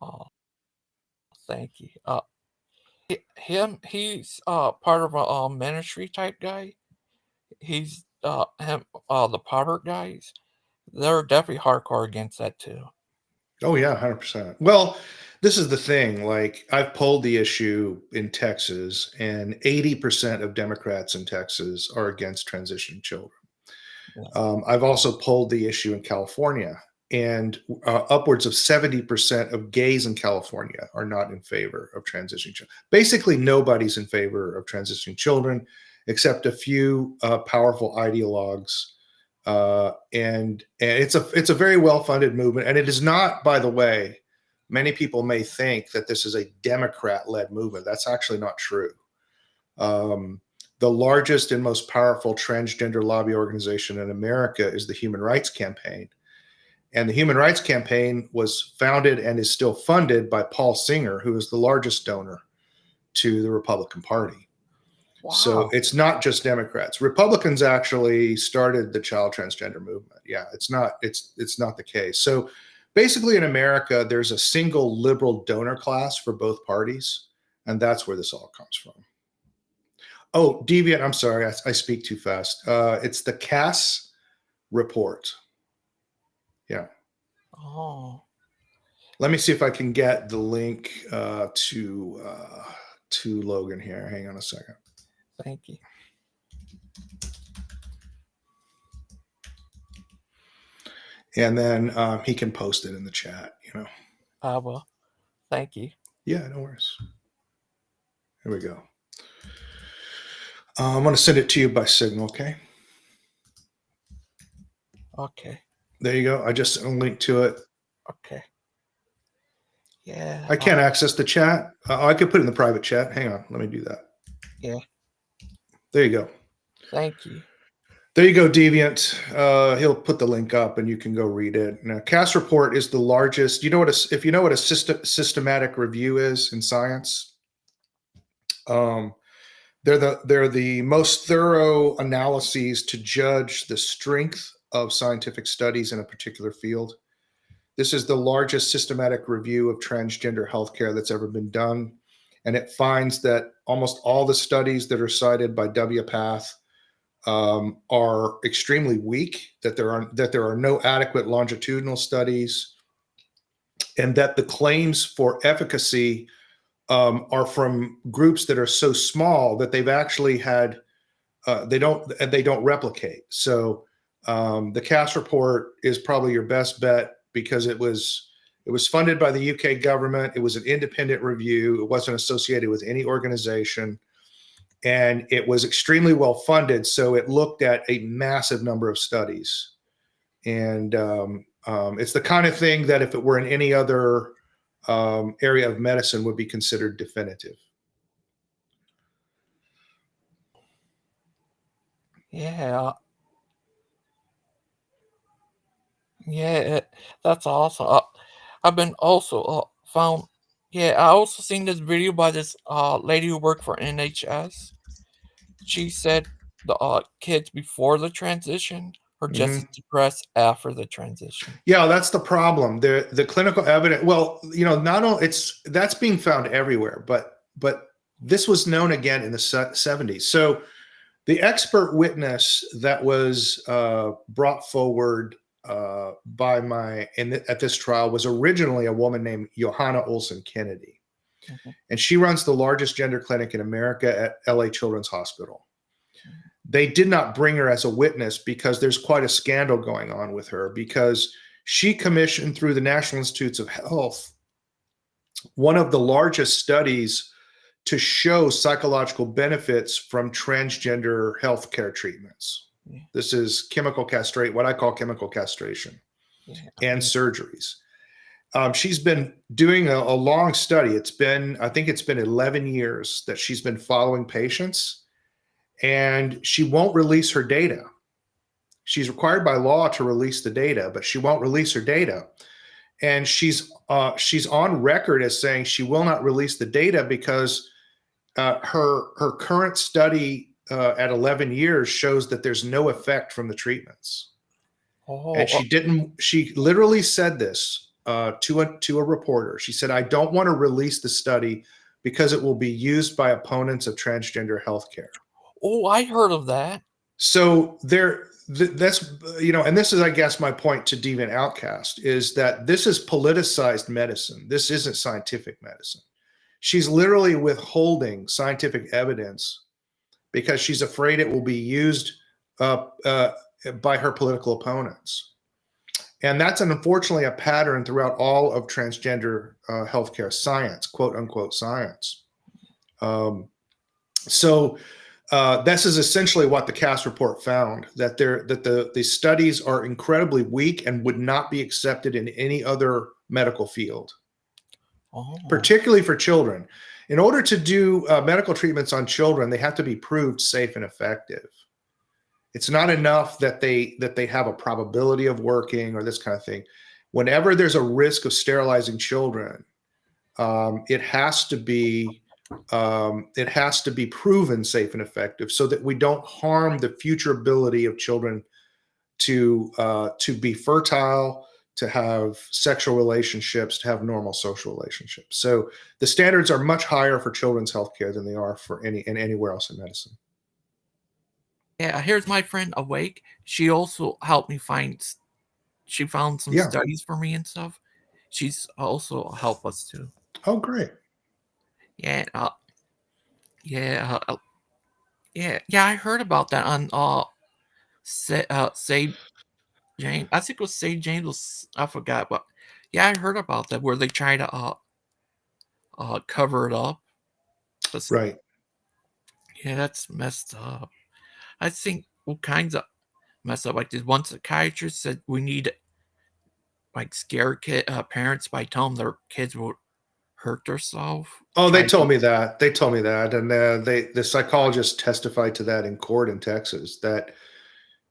Speaker 1: Oh, thank you. He's part of a ministry type guy. He's the Potter guys. They're definitely hardcore against that too.
Speaker 2: Oh yeah, 100%. Well, this is the thing. Like I've polled the issue in Texas, and 80% of Democrats in Texas are against transitioning children.
Speaker 1: Yeah.
Speaker 2: I've also polled the issue in California, and upwards of 70% of gays in California are not in favor of transitioning children. Basically, nobody's in favor of transitioning children, except a few powerful ideologues. And it's a very well funded movement, and it is not. By the way, many people may think that this is a Democrat led movement. That's actually not true. The largest and most powerful transgender lobby organization in America is the Human Rights Campaign. And the Human Rights Campaign was founded and is still funded by Paul Singer, who is the largest donor to the Republican Party.
Speaker 1: Wow.
Speaker 2: So it's not just Democrats. Republicans actually started the child transgender movement. Yeah, it's not the case. So basically in America, there's a single liberal donor class for both parties, and that's where this all comes from. Oh, Deviant, I'm sorry, I speak too fast. It's the Cass report. Yeah.
Speaker 1: Oh.
Speaker 2: Let me see if I can get the link to Logan here. Hang on a second.
Speaker 1: Thank you.
Speaker 2: And then he can post it in the chat,
Speaker 1: I will. Thank you.
Speaker 2: Yeah, no worries. Here we go. I'm going to send it to you by Signal, okay?
Speaker 1: Okay.
Speaker 2: There you go. I just sent a link to it.
Speaker 1: Okay. Yeah.
Speaker 2: I can't access the chat. I could put it in the private chat. Hang on. Let me do that.
Speaker 1: Yeah.
Speaker 2: There you go.
Speaker 1: Thank you.
Speaker 2: There you go, Deviant. He'll put the link up and you can go read it. Now, Cass Report is the largest. If you know what a systematic review is in science, They're the most thorough analyses to judge the strength of scientific studies in a particular field. This is the largest systematic review of transgender healthcare that's ever been done, and it finds that almost all the studies that are cited by WPATH are extremely weak. That there are no adequate longitudinal studies, and that the claims for efficacy are from groups that are so small that they've actually had they don't replicate. So the Cass report is probably your best bet because it was funded by the UK government. It was an independent review. It wasn't associated with any organization, and it was extremely well funded. So it looked at a massive number of studies, and it's the kind of thing that if it were in any other area of medicine would be considered definitive.
Speaker 1: Yeah, yeah, that's awesome. I've been also found. Yeah, I also seen this video by this lady who worked for NHS. She said the kids before the transition are just
Speaker 2: Mm-hmm.
Speaker 1: as depressed after the transition.
Speaker 2: Yeah, that's the problem. The clinical evidence. Well, not only that's being found everywhere, but this was known again in the 70s. So the expert witness that was brought forward at this trial was originally a woman named Johanna Olsen Kennedy, and she runs the largest gender clinic in America at LA Children's Hospital. They did not bring her as a witness because there's quite a scandal going on with her, because she commissioned through the National Institutes of Health one of the largest studies to show psychological benefits from transgender healthcare treatments.
Speaker 1: Yeah.
Speaker 2: This is what I call chemical castration, and surgeries. She's been doing a long study. I think it's been 11 years that she's been following patients, and she won't release her data. She's required by law to release the data, but she won't release her data. And she's on record as saying she will not release the data because her current study at 11 years shows that there's no effect from the treatments. And she literally said this to a reporter. She said, "I don't want to release the study because it will be used by opponents of transgender healthcare."
Speaker 1: Oh, I heard of that.
Speaker 2: So that's, and this is, I guess, my point to Deviant Outcast is that this is politicized medicine. This isn't scientific medicine. She's literally withholding scientific evidence because she's afraid it will be used by her political opponents. And that's unfortunately a pattern throughout all of transgender healthcare science, quote unquote science. So this is essentially what the Cass report found, that the studies are incredibly weak and would not be accepted in any other medical field, particularly for children. In order to do medical treatments on children, they have to be proved safe and effective. It's not enough that they have a probability of working or this kind of thing. Whenever there's a risk of sterilizing children, it has to be proven safe and effective so that we don't harm the future ability of children to be fertile, to have sexual relationships, to have normal social relationships. So the standards are much higher for children's healthcare than they are for anywhere else in medicine.
Speaker 1: Yeah, here's my friend Awake. She also helped me she found some studies for me and stuff. She's also helped us too.
Speaker 2: Oh, great.
Speaker 1: Yeah, I heard about that on Save James. I think it was Save James. I forgot, but yeah, I heard about that where they try to cover it up.
Speaker 2: Right.
Speaker 1: Yeah, that's messed up. I think all kinds of messed up. Like this one psychiatrist said we need like scare parents by telling their kids will hurt themselves.
Speaker 2: Oh, they told me that. They told me that, and the psychologist testified to that in court in Texas. That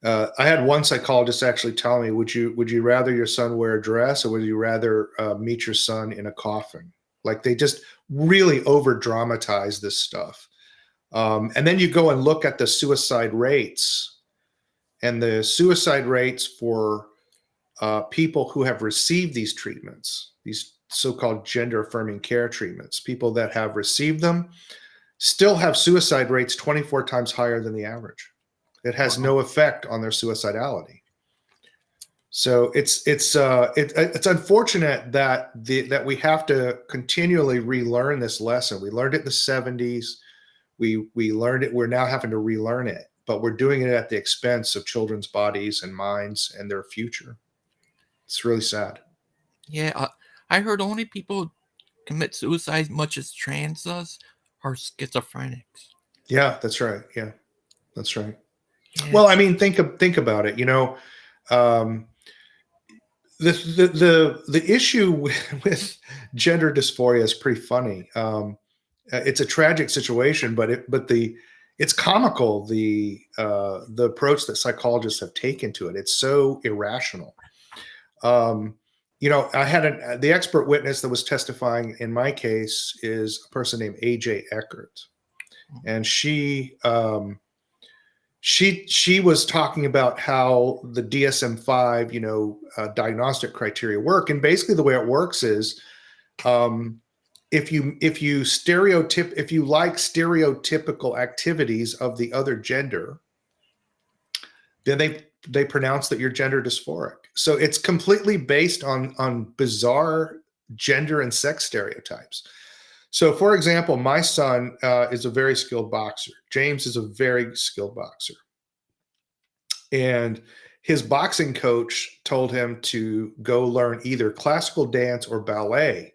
Speaker 2: I had one psychologist actually tell me, "Would you rather your son wear a dress, or would you rather meet your son in a coffin?" Like they just really over dramatize this stuff. And then you go and look at the suicide rates, and the suicide rates for people who have received these treatments, these so-called gender-affirming care treatments, people that have received them still have suicide rates 24 times higher than the average. It has no effect on their suicidality. So it's unfortunate that that we have to continually relearn this lesson. We learned it in the 70s. We learned it. We're now having to relearn it, but we're doing it at the expense of children's bodies and minds and their future. It's really sad.
Speaker 1: Yeah, I heard only people commit suicide much as trans does are schizophrenics.
Speaker 2: Yeah, that's right. Yeah, that's right.
Speaker 1: Yeah.
Speaker 2: Well, I mean, think about it. You know, the issue with gender dysphoria is pretty funny. It's a tragic situation, but it's comical, the approach that psychologists have taken to it. It's so irrational. You know, I had the expert witness that was testifying in my case is a person named AJ Eckert, and she was talking about how the DSM-5, you know, diagnostic criteria work, and basically the way it works is, if you like stereotypical activities of the other gender, then they pronounce that you're gender dysphoric. So it's completely based on bizarre gender and sex stereotypes. So, for example, my son is a very skilled boxer. James is a very skilled boxer. And his boxing coach told him to go learn either classical dance or ballet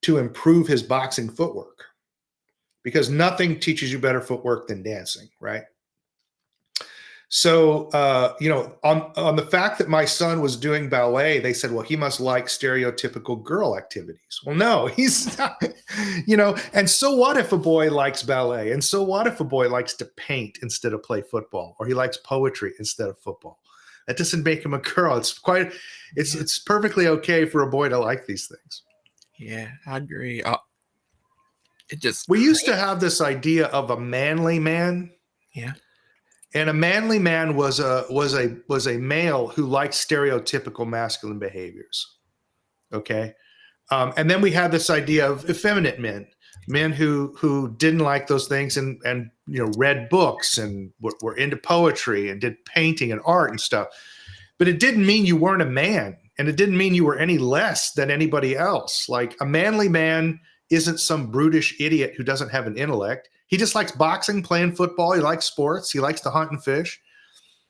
Speaker 2: to improve his boxing footwork, because nothing teaches you better footwork than dancing, right? So, you know, on the fact that my son was doing ballet, they said, well, he must like stereotypical girl activities. Well, no, he's not, you know, and so what if a boy likes ballet? And so what if a boy likes to paint instead of play football, or he likes poetry instead of football? That doesn't make him a girl. It's perfectly okay for a boy to like these things.
Speaker 1: Yeah, I agree.
Speaker 2: We used to have this idea of a manly man.
Speaker 1: Yeah.
Speaker 2: And a manly man was a male who liked stereotypical masculine behaviors. Okay. And then we had this idea of effeminate men who didn't like those things and you know, read books and were into poetry and did painting and art and stuff. But it didn't mean you weren't a man, and it didn't mean you were any less than anybody else. Like, a manly man isn't some brutish idiot who doesn't have an intellect. He just likes boxing, playing football. He likes sports. He likes to hunt and fish.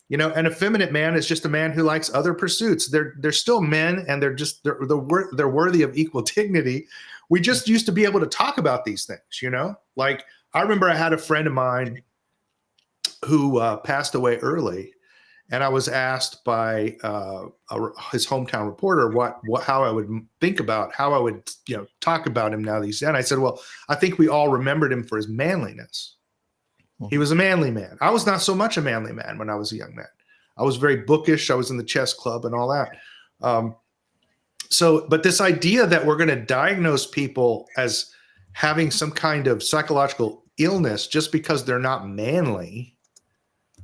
Speaker 2: You know, an effeminate man is just a man who likes other pursuits. They're still men, and they're worthy of equal dignity. We just used to be able to talk about these things, you know? Like, I remember I had a friend of mine who passed away early, and I was asked by his hometown reporter how I would think about, how I would, you know, talk about him now that he's dead. I said, well, I think we all remembered him for his manliness. He was a manly man. I was not so much a manly man when I was a young man. I was very bookish. I was in the chess club and all that. But this idea that we're going to diagnose people as having some kind of psychological illness just because they're not manly,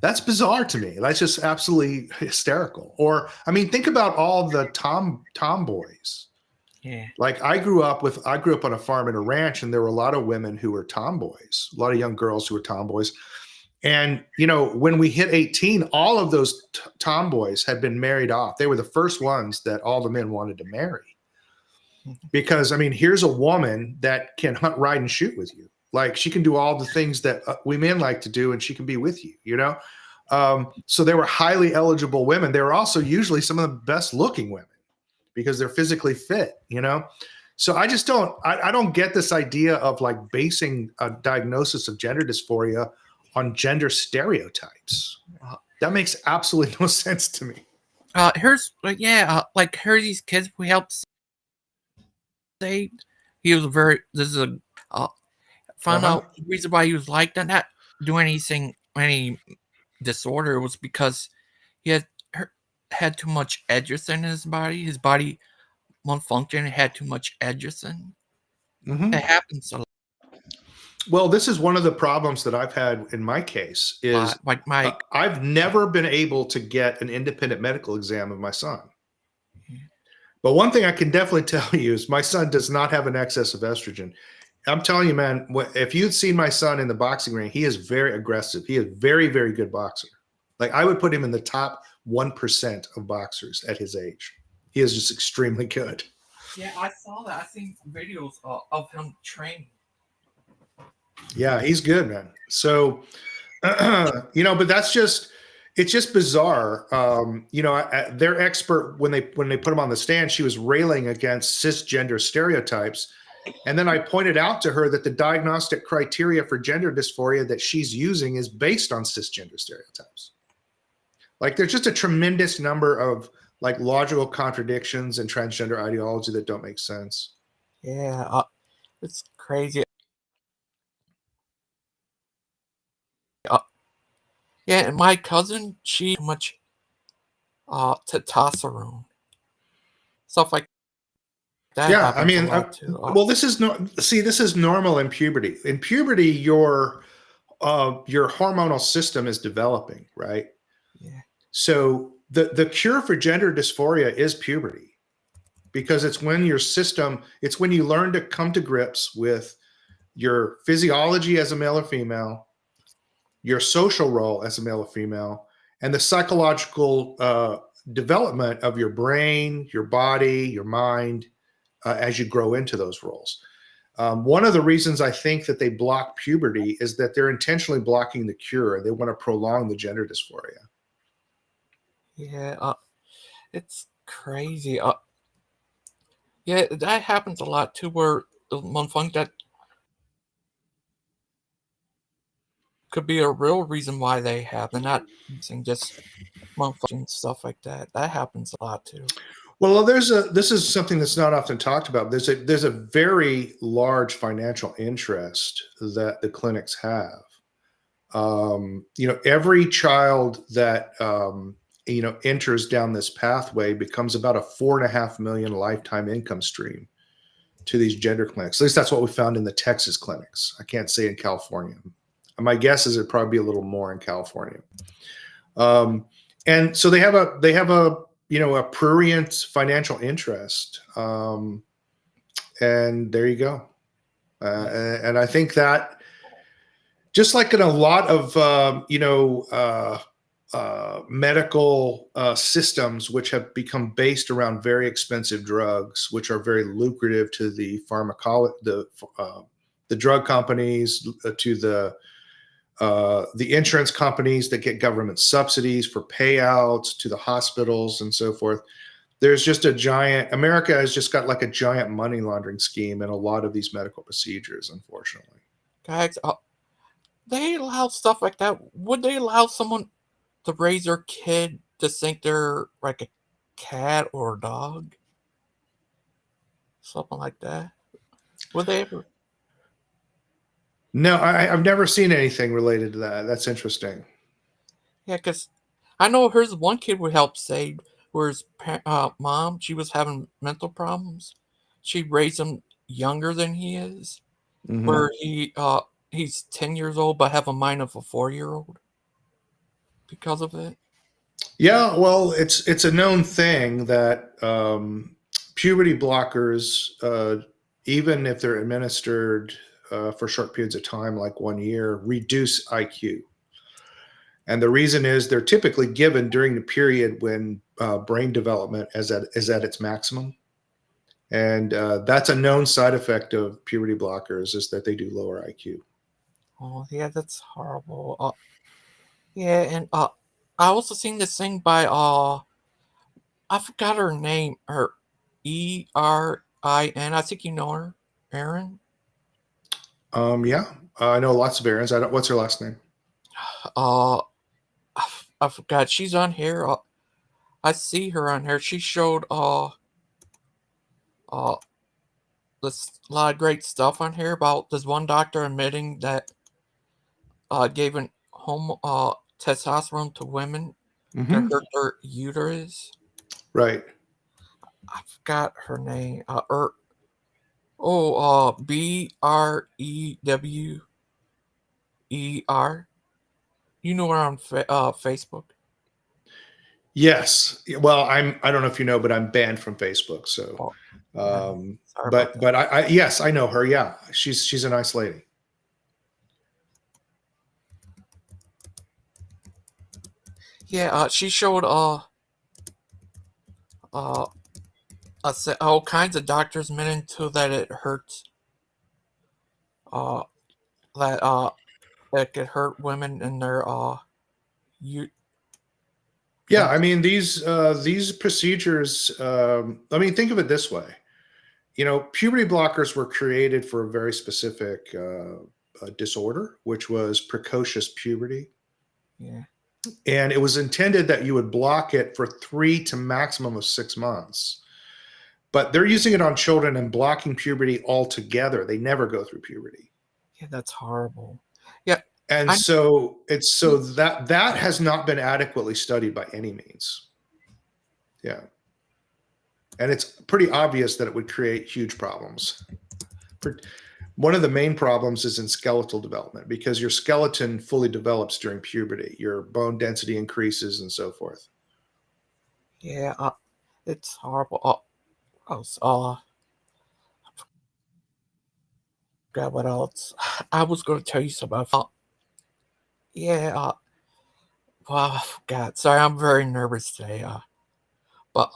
Speaker 2: that's bizarre to me. That's just absolutely hysterical. Or, I mean, think about all the tomboys.
Speaker 1: Yeah.
Speaker 2: Like, I grew up on a farm and a ranch, and there were a lot of women who were tomboys, a lot of young girls who were tomboys. And, you know, when we hit 18, all of those tomboys had been married off. They were the first ones that all the men wanted to marry. Because, I mean, here's a woman that can hunt, ride, and shoot with you. Like, she can do all the things that we men like to do, and she can be with you, you know? So they were highly eligible women. They were also usually some of the best looking women because they're physically fit, you know? So I just I don't get this idea of like basing a diagnosis of gender dysphoria on gender stereotypes. That makes absolutely no sense to me.
Speaker 1: Here's these kids we helped say he was found out the reason why he was like that, not doing any disorder, was because he had too much edgerson in his body. His body won't function. It had too much edgerson.
Speaker 2: Mm-hmm.
Speaker 1: It happens a lot.
Speaker 2: Well, this is one of the problems that I've had in my case is
Speaker 1: Like my
Speaker 2: I've never been able to get an independent medical exam of my son. But one thing I can definitely tell you is my son does not have an excess of estrogen. I'm telling you, man, if you'd seen my son in the boxing ring, he is very aggressive. He is very, very good boxer. Like I would put him in the top 1% of boxers at his age. He is just extremely good.
Speaker 1: Yeah, I saw that. I seen videos of him training.
Speaker 2: Yeah, he's good, man. So, but that's just it's just bizarre. Their expert when they put him on the stand, she was railing against cisgender stereotypes. And then I pointed out to her that the diagnostic criteria for gender dysphoria that she's using is based on cisgender stereotypes. Like there's just a tremendous number of like logical contradictions in transgender ideology that don't make sense.
Speaker 1: Yeah, it's crazy. Yeah, and my cousin, she too much testosterone, stuff like that
Speaker 2: Yeah, I
Speaker 1: happens a
Speaker 2: mean,
Speaker 1: lot too.
Speaker 2: well, this is this is normal in puberty. In puberty, your hormonal system is developing, right?
Speaker 1: Yeah,
Speaker 2: So the cure for gender dysphoria is puberty, because it's when it's when you learn to come to grips with your physiology as a male or female, your social role as a male or female, and the psychological development of your brain, your body, your mind as you grow into those roles. One of the reasons I think that they block puberty is that they're intentionally blocking the cure. They want to prolong the gender dysphoria.
Speaker 1: yeah, it's crazy. Yeah, that happens a lot too, where the motherfucker that could be a real reason why they have. They're not using just motherfucking stuff like that. That happens a lot too.
Speaker 2: Well, this is something that's not often talked about. There's a very large financial interest that the clinics have. Every child that enters down this pathway becomes about a $4.5 million lifetime income stream to these gender clinics. At least that's what we found in the Texas clinics. I can't say in California. My guess is it'd probably be a little more in California. And so they have a prurient financial interest. And there you go. And I think that just like in a lot of medical systems, which have become based around very expensive drugs, which are very lucrative to the the drug companies, to the insurance companies that get government subsidies for payouts, to the hospitals and so forth. There's just America has just got like a giant money laundering scheme in a lot of these medical procedures, unfortunately.
Speaker 1: Guys, they allow stuff like that. Would they allow someone to raise their kid to think they're like a cat or a dog? Something like that. Would they ever?
Speaker 2: No, I've never seen anything related to that. That's interesting.
Speaker 1: Yeah, because I know here's one kid we helped save where his mom, she was having mental problems. She raised him younger than he is,
Speaker 2: Mm-hmm.
Speaker 1: where he's 10 years old but have a mind of a 4-year-old because of it.
Speaker 2: Yeah, well, it's a known thing that puberty blockers, even if they're administered for short periods of time, like 1 year, reduce IQ. And the reason is they're typically given during the period when brain development is at its maximum. And that's a known side effect of puberty blockers, is that they do lower IQ.
Speaker 1: Oh, yeah, that's horrible. Yeah, and I also seen this thing by I forgot her name, her Erin. I think you know her, Erin.
Speaker 2: Yeah, I know lots of errands. I don't. What's her last name?
Speaker 1: Uh, I forgot. She's on here. I see her on here. She showed uh this lot of great stuff on here about this one doctor admitting that gave an testosterone to women to
Speaker 2: Mm-hmm.
Speaker 1: hurt their uterus.
Speaker 2: Right.
Speaker 1: I forgot her name. Brew. ER. You know her on Facebook.
Speaker 2: Yes. Well, I don't know if you know, but I'm banned from Facebook. So,
Speaker 1: Oh, yeah. Sorry about
Speaker 2: but
Speaker 1: that.
Speaker 2: yes, I know her. Yeah. She's a nice lady.
Speaker 1: Yeah, she showed uh all kinds of doctors men into that it hurts uh that it could hurt women in their you
Speaker 2: Yeah.
Speaker 1: and
Speaker 2: I mean, these procedures, I mean, think of it this way. Puberty blockers were created for a very specific disorder, which was precocious puberty.
Speaker 1: yeah,
Speaker 2: And it was intended that you would block it for 3 to maximum of 6 months. But they're using it on children and blocking puberty altogether. They never go through puberty.
Speaker 1: yeah, that's horrible. Yeah,
Speaker 2: And
Speaker 1: I
Speaker 2: so that has not been adequately studied by any means. Yeah. And it's pretty obvious that it would create huge problems. One of the main problems is in skeletal development because your skeleton fully develops during puberty. Your bone density increases and so forth.
Speaker 1: yeah, it's horrible. Else? God, what else? I was going to tell you something. Yeah, wow, God, sorry, I'm very nervous today. But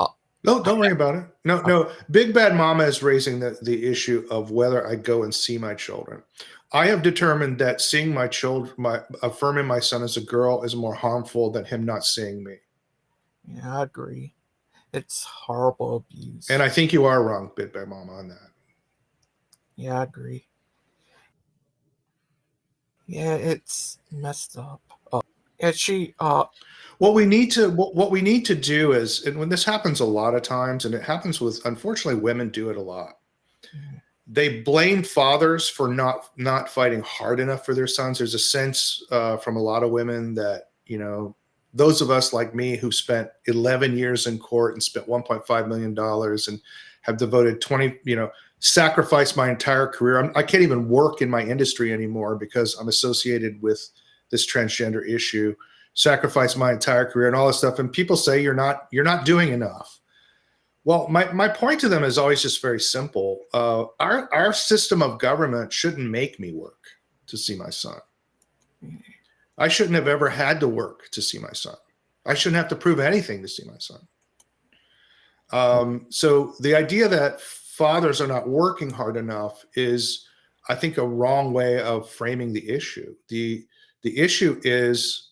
Speaker 2: No,
Speaker 1: I,
Speaker 2: don't worry about it. No,
Speaker 1: uh,
Speaker 2: no. Big Bad Mama is raising the issue of whether I go and see my children. I have determined that seeing my children, affirming my son as a girl, is more harmful than him not seeing me.
Speaker 1: yeah, I agree. It's horrible
Speaker 2: And
Speaker 1: abuse.
Speaker 2: I think you are wrong, Big Bad Mama, on that.
Speaker 1: Yeah, I agree. Yeah, it's messed up. And she,
Speaker 2: What we need to do is, and when this happens a lot of times, and it happens with, unfortunately, women do it a lot. They blame fathers for not fighting hard enough for their sons. There's a sense from a lot of women that those of us like me who spent 11 years in court and spent $1.5 million and have devoted 20, sacrificed my entire career. I can't even work in my industry anymore because I'm associated with this transgender issue. Sacrificed my entire career and all this stuff, and people say you're not doing enough. Well, my point to them is always just very simple. Our system of government shouldn't make me work to see my son. I shouldn't have ever had to work to see my son. I shouldn't have to prove anything to see my son. So the idea that fathers are not working hard enough is, I think, a wrong way of framing the issue. The issue is,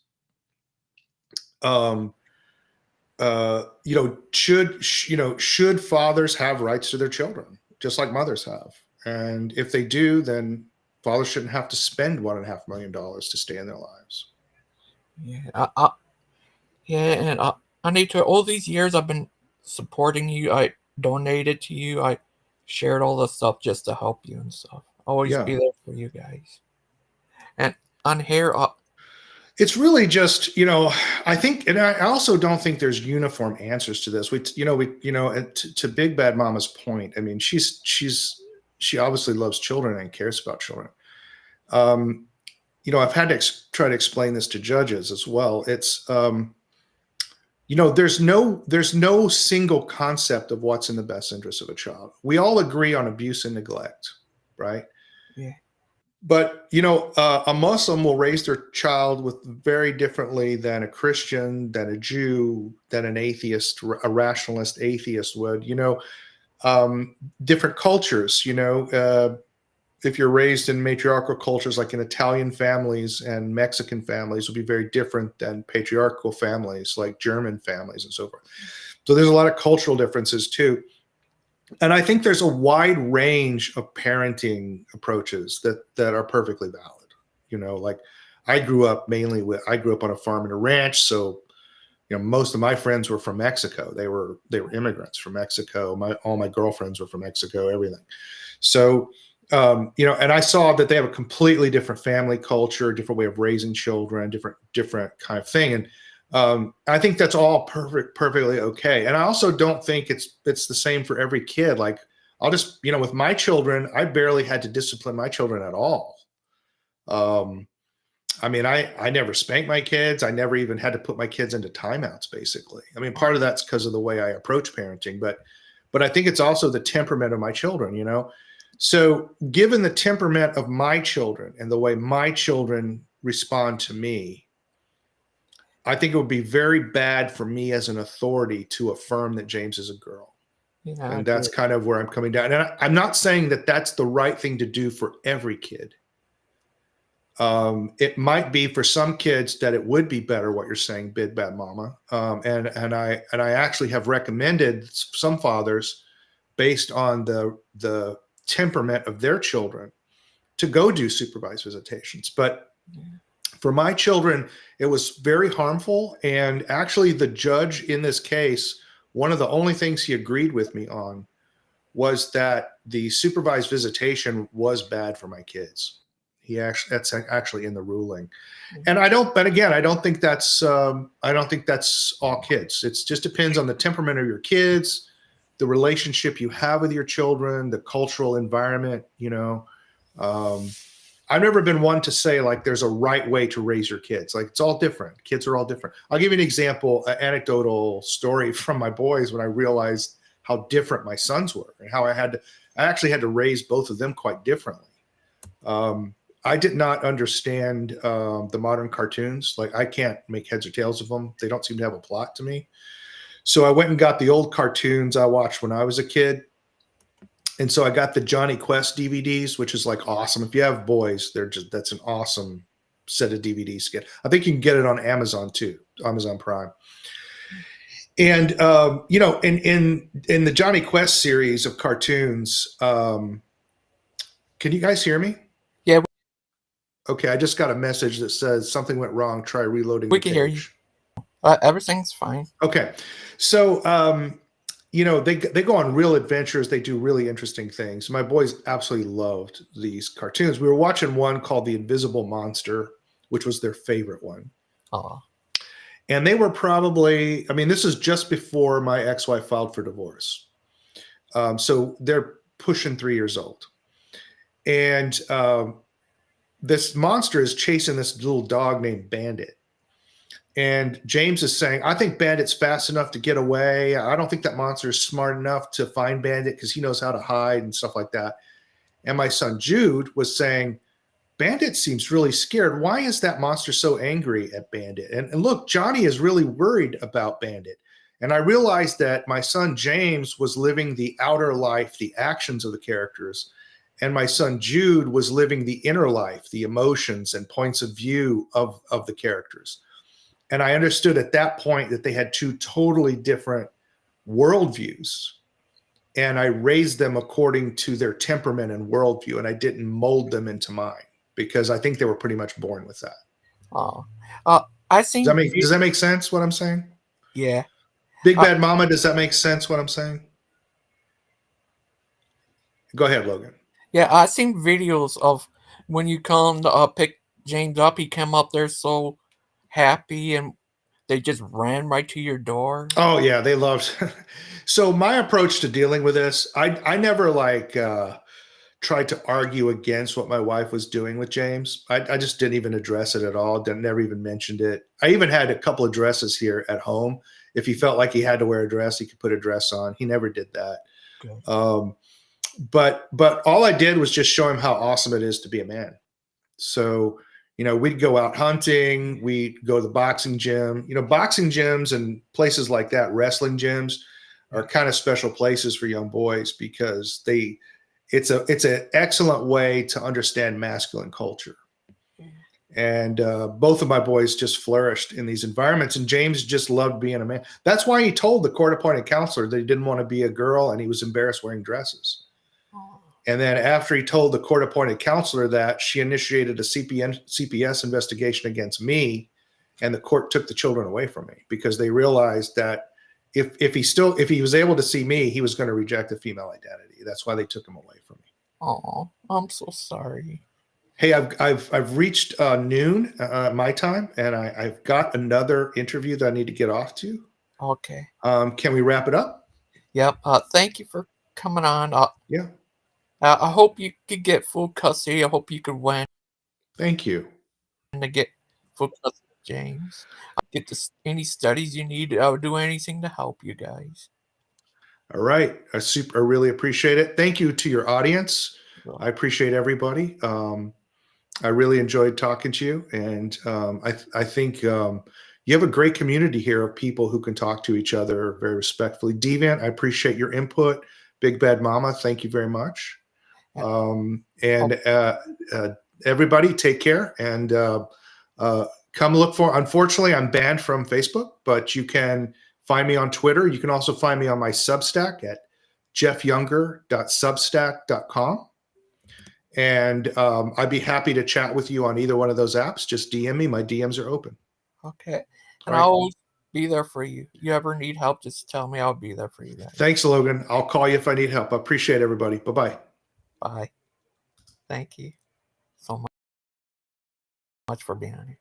Speaker 2: should fathers have rights to their children, just like mothers have? And if they do, then fathers shouldn't have to spend $1.5 million to stay in their lives.
Speaker 1: yeah, yeah, and I need to. All these years I've been supporting you. I donated to you. I shared all the stuff just to help you and stuff. Always
Speaker 2: Yeah.
Speaker 1: be there for you guys. And on here,
Speaker 2: It's really just, I think, and I also don't think there's uniform answers to this. To Big Bad Mama's point, I mean, she obviously loves children and cares about children. I've had to try to explain this to judges as well. It's, there's no single concept of what's in the best interest of a child. We all agree on abuse and neglect, right?
Speaker 1: yeah,
Speaker 2: But a Muslim will raise their child with very differently than a Christian, than a Jew, than an atheist, a rationalist atheist would. Different cultures. If you're raised in matriarchal cultures, like in Italian families and Mexican families, will be very different than patriarchal families, like German families and so forth. So there's a lot of cultural differences too. And I think there's a wide range of parenting approaches that are perfectly valid. Like I grew up on a farm and a ranch. So, most of my friends were from Mexico. They were immigrants from Mexico. All my girlfriends were from Mexico, everything. So, and I saw that they have a completely different family culture, different way of raising children, different kind of thing. And I think that's all perfectly okay. And I also don't think it's the same for every kid. Like I'll just, with my children, I barely had to discipline my children at all. I mean, I never spanked my kids. I never even had to put my kids into timeouts, basically. I mean, part of that's because of the way I approach parenting, but I think it's also the temperament of my children, you know? So given the temperament of my children and the way my children respond to me, I think it would be very bad for me as an authority to affirm that James is a girl.
Speaker 1: Yeah, I
Speaker 2: And that's
Speaker 1: get it.
Speaker 2: kind of where I'm coming down. And I'm not saying that that's the right thing to do for every kid. It might be for some kids that it would be better what you're saying, Big Bad Mama. And I actually have recommended some fathers based on the temperament of their children to go do supervised visitations. But
Speaker 1: Yeah.
Speaker 2: for my children, it was very harmful. And actually, the judge in this case, one of the only things he agreed with me on was that the supervised visitation was bad for my kids. That's actually in the ruling. And but again, I don't think that's all kids. It just depends on the temperament of your kids, the relationship you have with your children, the cultural environment. I've never been one to say like there's a right way to raise your kids. Like it's all different. Kids are all different. I'll give you an example, an anecdotal story from my boys when I realized how different my sons were and how I actually had to raise both of them quite differently. I did not understand the modern cartoons. Like I can't make heads or tails of them. They don't seem to have a plot to me. So I went and got the old cartoons I watched when I was a kid. And so I got the Johnny Quest DVDs, which is like awesome. If you have boys, that's an awesome set of DVDs to get. I think you can get it on Amazon too, Amazon Prime. And in the Johnny Quest series of cartoons, can you guys hear me?
Speaker 1: Yeah,
Speaker 2: Okay, I just got a message that says something went wrong. Try reloading
Speaker 1: we
Speaker 2: the
Speaker 1: can hear you.
Speaker 2: page.
Speaker 1: Everything's fine.
Speaker 2: Okay, so they go on real adventures. They do really interesting things. My boys absolutely loved these cartoons. We were watching one called The Invisible Monster, which was their favorite one.
Speaker 1: Oh,
Speaker 2: And they were probably, I mean, this is just before my ex-wife filed for divorce. So they're pushing 3 years old. And this monster is chasing this little dog named Bandit. And James is saying, I think Bandit's fast enough to get away. I don't think that monster is smart enough to find Bandit because he knows how to hide and stuff like that. And my son Jude was saying, Bandit seems really scared. Why is that monster so angry at Bandit? And look, Johnny is really worried about Bandit. And I realized that my son James was living the outer life, the actions of the characters. And my son Jude was living the inner life, the emotions and points of view of the characters. And I understood at that point that they had two totally different worldviews. And I raised them according to their temperament and worldview. And I didn't mold them into mine because I think they were pretty much born with that.
Speaker 1: oh. I think
Speaker 2: Does that make sense what I'm saying?
Speaker 1: Yeah.
Speaker 2: Big Bad Mama, does that make sense what I'm saying? Go ahead, Logan.
Speaker 1: Yeah, I seen videos of when you come to pick James up, he came up there so happy and they just ran right to your door.
Speaker 2: Oh yeah, they loved. So my approach to dealing with this, I never tried to argue against what my wife was doing with James. I just didn't even address it at all. Never even mentioned it. I even had a couple of dresses here at home. If he felt like he had to wear a dress, he could put a dress on. He never did that. Okay. But all I did was just show him how awesome it is to be a man. So, we'd go out hunting, we'd go to the boxing gym. Boxing gyms and places like that, wrestling gyms, are kind of special places for young boys because it's an excellent way to understand masculine culture. And both of my boys just flourished in these environments. And James just loved being a man. That's why he told the court-appointed counselor that he didn't want to be a girl and he was embarrassed wearing dresses. And then after he told the court-appointed counselor that, she initiated a CPS investigation against me, and the court took the children away from me because they realized that if he was able to see me, he was going to reject the female identity. That's why they took him away from me.
Speaker 1: Oh, I'm so sorry.
Speaker 2: Hey, I've reached noon my time, and I've got another interview that I need to get off to.
Speaker 1: Okay.
Speaker 2: Can we wrap it up?
Speaker 1: Yep. Thank you for coming on.
Speaker 2: Yeah.
Speaker 1: I hope you could get full custody. I hope you could win.
Speaker 2: Thank you.
Speaker 1: to get for Cousin James. Get this, any studies you need. I would do anything to help you guys.
Speaker 2: All right. I really appreciate it. Thank you to your audience. I appreciate everybody. I really enjoyed talking to you, and I think you have a great community here of people who can talk to each other very respectfully. Deviant, I appreciate your input. Big Bad Mama, thank you very much. And everybody, take care, and come look for. Unfortunately, I'm banned from Facebook, but you can find me on Twitter. You can also find me on my Substack at jeffyounger.substack.com. And I'd be happy to chat with you on either one of those apps. Just DM me. My DMs are open.
Speaker 1: Okay. And I'll always be there for you. You ever need help, just tell me. I'll be there for you guys.
Speaker 2: Thanks, Logan. I'll call you if I need help. I appreciate everybody. Bye-bye.
Speaker 1: Bye. Thank you so much for being here.